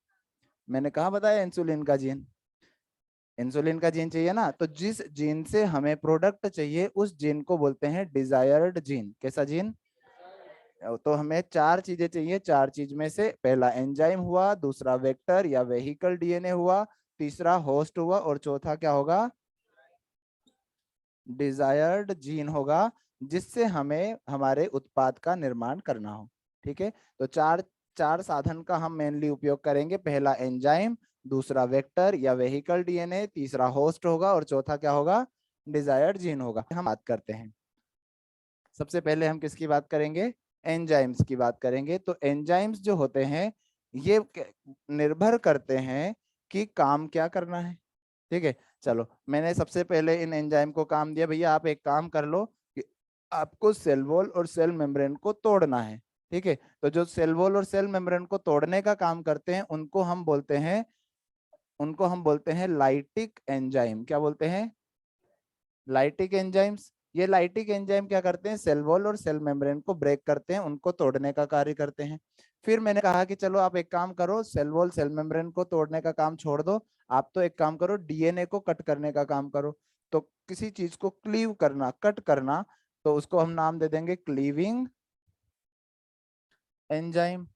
मैंने कहा बताया इंसुलिन का जीन, इंसुलिन का जीन चाहिए ना। तो जिस जीन से हमें प्रोडक्ट चाहिए उस जीन को बोलते हैं डिजायर्ड जीन। कैसा जीन? तो हमें चार चीजें चाहिए, चार चीज में से पहला एंजाइम हुआ, दूसरा वेक्टर या वेहिकल डीएनए हुआ, तीसरा होस्ट हुआ, और चौथा क्या होगा? डिजायर्ड जीन होगा, जिससे हमें हमारे उत्पाद का निर्माण करना हो, ठीक है। तो चार चार साधन का हम मेनली उपयोग करेंगे। पहला एंजाइम, दूसरा वेक्टर या वेहिकल डीएनए, तीसरा होस्ट होगा, और चौथा क्या होगा? डिजायर्ड जीन होगा। हम बात करते हैं, सबसे पहले हम किसकी बात करेंगे? एंजाइम्स की बात करेंगे। तो एंजाइम्स जो होते हैं ये निर्भर करते हैं कि काम क्या करना है, ठीक है। चलो, मैंने सबसे पहले इन एंजाइम को काम दिया, भैया आप एक काम कर लो कि आपको सेल वॉल और सेल मेम्ब्रेन को तोड़ना है, ठीक है। तो जो सेल वॉल और सेल मेम्ब्रेन को तोड़ने का काम करते हैं उनको हम बोलते हैं लाइटिक एंजाइम। क्या बोलते हैं? Lytic enzymes. ये लाइटिक एंजाइम क्या करते हैं? सेल वॉल और सेल मेम्ब्रेन को ब्रेक करते हैं, उनको तोड़ने का कार्य करते हैं। फिर मैंने कहा कि चलो आप एक काम करो, सेल वॉल सेल मेम्ब्रेन को तोड़ने का काम छोड़ दो, आप तो एक काम करो, डीएनए को कट करने का काम करो। तो किसी चीज को क्लीव करना, कट करना, तो उसको हम नाम दे देंगे क्लीविंग एंजाइम।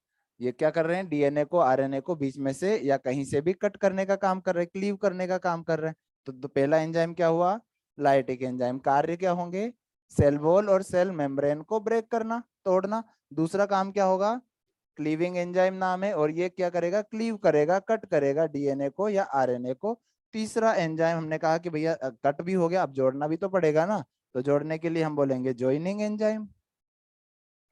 ये क्या कर रहे हैं? डीएनए को आरएनए को बीच में से या कहीं से भी कट करने का काम कर रहे हैं, क्लीव करने का काम कर रहे हैं। तो पहला एंजाइम क्या हुआ? Lytic enzyme. कार्य क्या होंगे? सेल वॉल और सेल मेम्ब्रेन को ब्रेक करना, तोड़ना। दूसरा काम क्या होगा? क्लीविंग एंजाइम नाम है, और ये क्या करेगा? क्लीव करेगा, कट करेगा डीएनए को या आरएनए को। तीसरा एंजाइम हमने कहा कि भैया कट भी हो गया, अब जोड़ना भी तो पड़ेगा ना, तो जोड़ने के लिए हम बोलेंगे ज्वाइनिंग एंजाइम।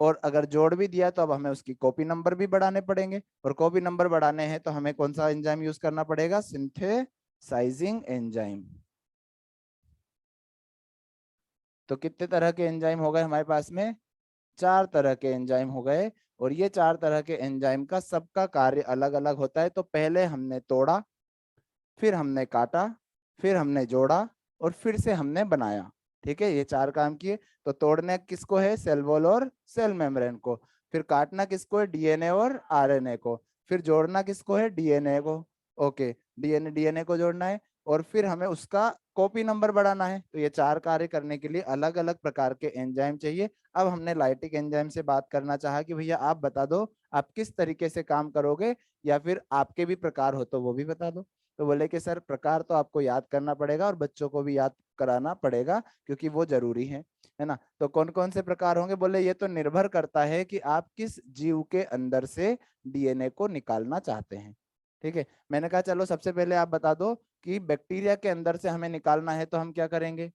और अगर जोड़ भी दिया तो अब हमें उसकी कॉपी नंबर भी बढ़ाने पड़ेंगे, और कॉपी नंबर बढ़ाने हैं तो हमें कौन सा एंजाइम यूज करना पड़ेगा? Synthesising enzyme. तो कितने तरह के एंजाइम हो गए हमारे पास में? 4 तरह के एंजाइम हो गए, और ये 4 तरह के एंजाइम का सबका कार्य अलग अलग होता है। तो पहले हमने तोड़ा, फिर हमने काटा, फिर हमने जोड़ा, और फिर से हमने बनाया। ठीक है, ये 4 काम किए। तो तोड़ना किसको है? सेल वॉल और सेल मेम्ब्रेन को। फिर काटना किसको है? डीएनए और आरएनए को। फिर जोड़ना किसको है? डीएनए को। ओके, डीएनए डीएनए को जोड़ना है, और फिर हमें उसका कॉपी नंबर बढ़ाना है। तो ये 4 कार्य करने के लिए अलग अलग प्रकार के एंजाइम चाहिए। अब हमने लाइटिक एंजाइम से बात करना चाहा कि भैया आप बता दो आप किस तरीके से काम करोगे, या फिर आपके भी प्रकार हो तो वो भी बता दो। तो बोले कि सर प्रकार तो आपको याद करना पड़ेगा और बच्चों को भी याद कराना पड़ेगा, क्योंकि वो जरूरी है ना। तो कौन कौन से प्रकार होंगे? बोले ये तो निर्भर करता है कि आप किस जीव के अंदर से डीएनए को निकालना चाहते हैं। ठीक है, मैंने कहा चलो सबसे पहले आप बता दो कि बैक्टीरिया के अंदर से हमें निकालना है तो हम क्या करेंगे।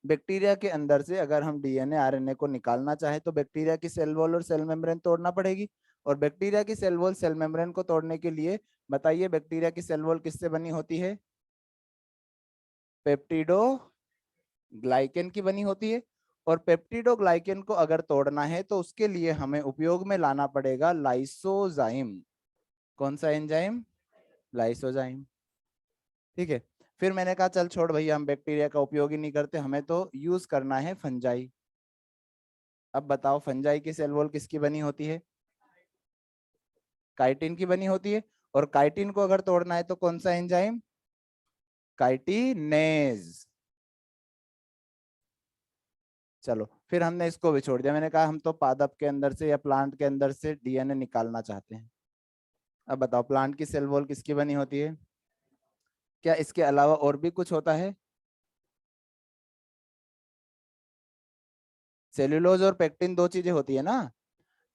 बैक्टीरिया के अंदर से अगर हम डीएनए आरएनए को निकालना चाहे तो बैक्टीरिया की सेल वॉल और सेल मेम्ब्रेन तोड़ना पड़ेगी। और बैक्टीरिया की सेल वॉल सेल मेम्ब्रेन को तोड़ने के लिए बताइए बैक्टीरिया की सेल वॉल किससे बनी होती है? पेप्टिडो ग्लाइकेन की बनी होती है। और पेप्टिडो ग्लाइकेन को अगर तोड़ना है तो उसके लिए हमें उपयोग में लाना पड़ेगा लाइसोजाइम। कौन सा एंजाइम? लाइसोजाइम। ठीक है, फिर मैंने कहा चल छोड़ भैया, हम बैक्टीरिया का उपयोग ही नहीं करते, हमें तो यूज करना है फंजाई। अब बताओ फंजाई की सेल वॉल किसकी बनी होती है? काइटिन की बनी होती है। और काइटिन को अगर तोड़ना है तो कौन सा एंजाइम? काइटिनेज। चलो फिर हमने इसको भी छोड़ दिया, मैंने कहा हम तो पादप के अंदर से या प्लांट के अंदर से डीएनए निकालना चाहते हैं। अब बताओ प्लांट की सेल वॉल किसकी बनी होती है? क्या इसके अलावा और भी कुछ होता है? सेल्यूलोज और पेक्टिन दो चीजें होती है ना।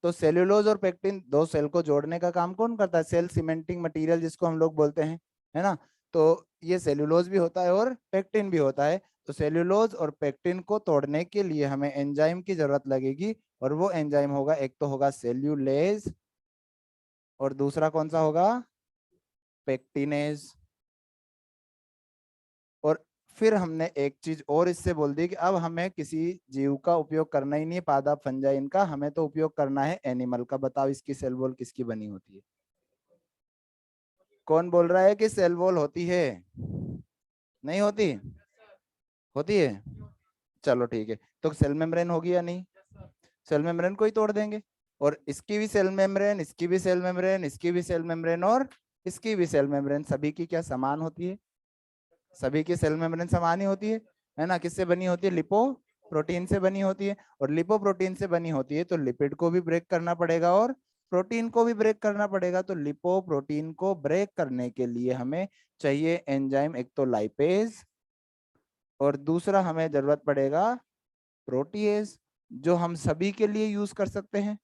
तो सेल्यूलोज और पेक्टिन दो सेल को जोड़ने का काम कौन करता है? सेल सीमेंटिंग मटेरियल जिसको हम लोग बोलते हैं, है ना। तो ये सेल्यूलोज भी होता है और पेक्टिन भी होता है। तो सेल्यूलोज और पेक्टिन को तोड़ने के लिए हमें एंजाइम की जरूरत लगेगी, और वो एंजाइम होगा, एक तो होगा सेल्यूलेज, और दूसरा कौन सा होगा? पेक्टिनेज। और फिर हमने एक चीज और इससे बोल दी कि अब हमें किसी जीव का उपयोग करना ही नहीं है, पादप फंजाई इनका, हमें तो उपयोग करना है एनिमल का। बताओ इसकी सेल वॉल किसकी बनी होती है? कौन बोल रहा है कि सेल वॉल होती है? नहीं होती? होती है। चलो ठीक है, तो सेल मेम्ब्रेन होगी या नहीं? सेल मेम्ब्रेन को ही तोड़ देंगे, और इसकी भी सेल मेम्ब्रेन, इसकी भी सेल मेम्ब्रेन, इसकी भी सेल मेम्ब्रेन, और इसकी भी सेल मेम्ब्रेन, सभी की क्या समान होती है? सभी की सेल मेम्ब्रेन समान ही होती है ना। किससे बनी होती है? लिपो प्रोटीन से बनी होती है। और लिपो प्रोटीन से बनी होती है तो लिपिड को भी ब्रेक करना पड़ेगा और प्रोटीन को भी ब्रेक करना पड़ेगा। तो लिपो प्रोटीन को ब्रेक करने के लिए हमें चाहिए एंजाइम, एक तो लाइपेज, और दूसरा हमें जरूरत पड़ेगा प्रोटीएज, जो हम सभी के लिए यूज कर सकते हैं,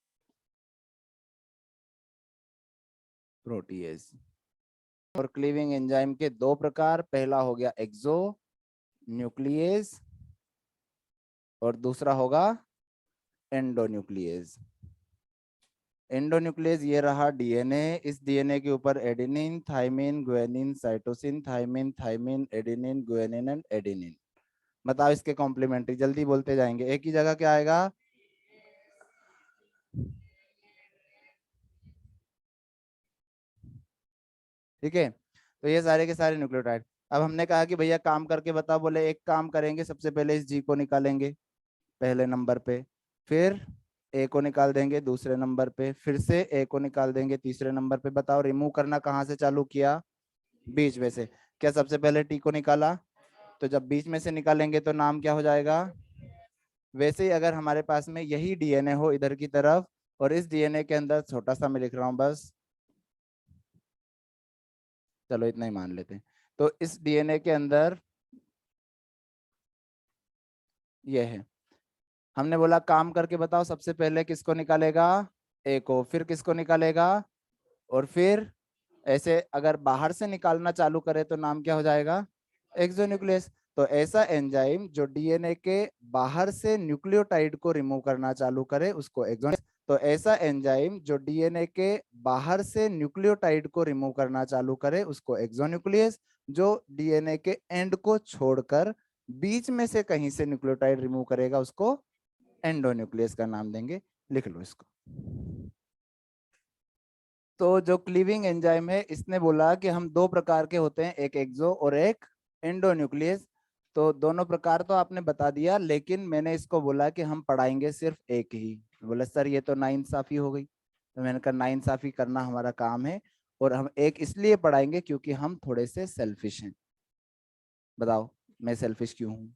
प्रोटीएज। और क्लीविंग एंजाइम के दो प्रकार, पहला हो गया एक्सो न्यूक्लियेज, और दूसरा होगा एंडोन्यूक्लियेज। एंडोन्यूक्लियस ये रहा डीएनए, इस डीएनए के ऊपर adenine, thymine, guanine, cytosine, thymine, thymine, adenine, guanine and adenine. बताओ इसके कॉम्प्लीमेंट्री, जल्दी बोलते जाएंगे, एक ही जगह क्या आएगा? ठीक है, तो ये सारे के सारे न्यूक्लियोटाइड। अब हमने कहा कि भैया काम करके बताओ, बोले एक काम करेंगे, सबसे पहले इस जी को निकालेंगे पहले नंबर पे, फिर ए को निकाल देंगे दूसरे नंबर पे, फिर से ए को निकाल देंगे तीसरे नंबर पे। बताओ रिमूव करना कहाँ से चालू किया? बीच में से। क्या सबसे पहले टी को निकाला? तो जब बीच में से निकालेंगे तो नाम क्या हो जाएगा? वैसे ही अगर हमारे पास में यही डीएनए हो इधर की तरफ, और इस डीएनए के अंदर छोटा सा मैं लिख रहा हूं बस, चलो इतना ही मान लेते हैं। तो इस डीएनए के अंदर ये है, हमने बोला काम करके बताओ, सबसे पहले किसको निकालेगा? ए को, फिर किसको निकालेगा? और फिर ऐसे अगर बाहर से निकालना चालू करे तो नाम क्या हो जाएगा? एक्सोन्यूक्लियस। तो ऐसा एंजाइम जो डीएनए के बाहर से न्यूक्लियोटाइड को रिमूव करना चालू करे उसको एक्सो। तो ऐसा एंजाइम जो डीएनए के बाहर से न्यूक्लियोटाइड को रिमूव करना चालू करे उसको एक्सोन्यूक्लियस। जो डीएनए के एंड को छोड़कर बीच में से कहीं से न्यूक्लियोटाइड रिमूव करेगा उसको एंडोन्यूक्लियस का नाम देंगे, लिख लो इसको। तो जो क्लीविंग एंजाइम है इसने बोला कि हम दो प्रकार के होते हैं, एक एक्सो और एक एंडोन्यूक्लियस। तो दोनों प्रकार तो आपने बता दिया, लेकिन मैंने इसको बोला कि हम पढ़ाएंगे सिर्फ एक ही। बोला सर ये तो नाइंसाफी हो गई। तो मैंने कहा नाइंसाफी करना हमारा काम है, और हम एक इसलिए पढ़ाएंगे क्योंकि हम थोड़े से सेल्फिश हैं। बताओ मैं सेल्फिश क्यों हूँ?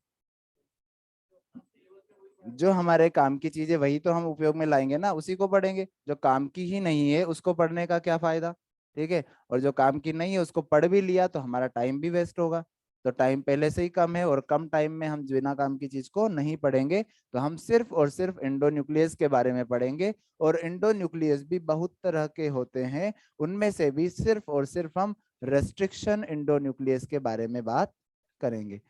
जो हमारे काम की चीजें वही तो हम उपयोग में लाएंगे ना, उसी को पढ़ेंगे। जो काम की ही नहीं है उसको पढ़ने का क्या फायदा? ठीक है। और जो काम की नहीं है उसको पढ़ भी लिया तो हमारा टाइम भी वेस्ट होगा। तो टाइम पहले से ही कम है, और कम टाइम में हम बिना काम की चीज को नहीं पढ़ेंगे। तो हम सिर्फ और सिर्फ एंडोन्यूक्लियस के बारे में पढ़ेंगे। और एंडोन्यूक्लियस भी बहुत तरह के होते हैं, उनमें से भी सिर्फ और सिर्फ हम रेस्ट्रिक्शन एंडोन्यूक्लियस के बारे में बात करेंगे।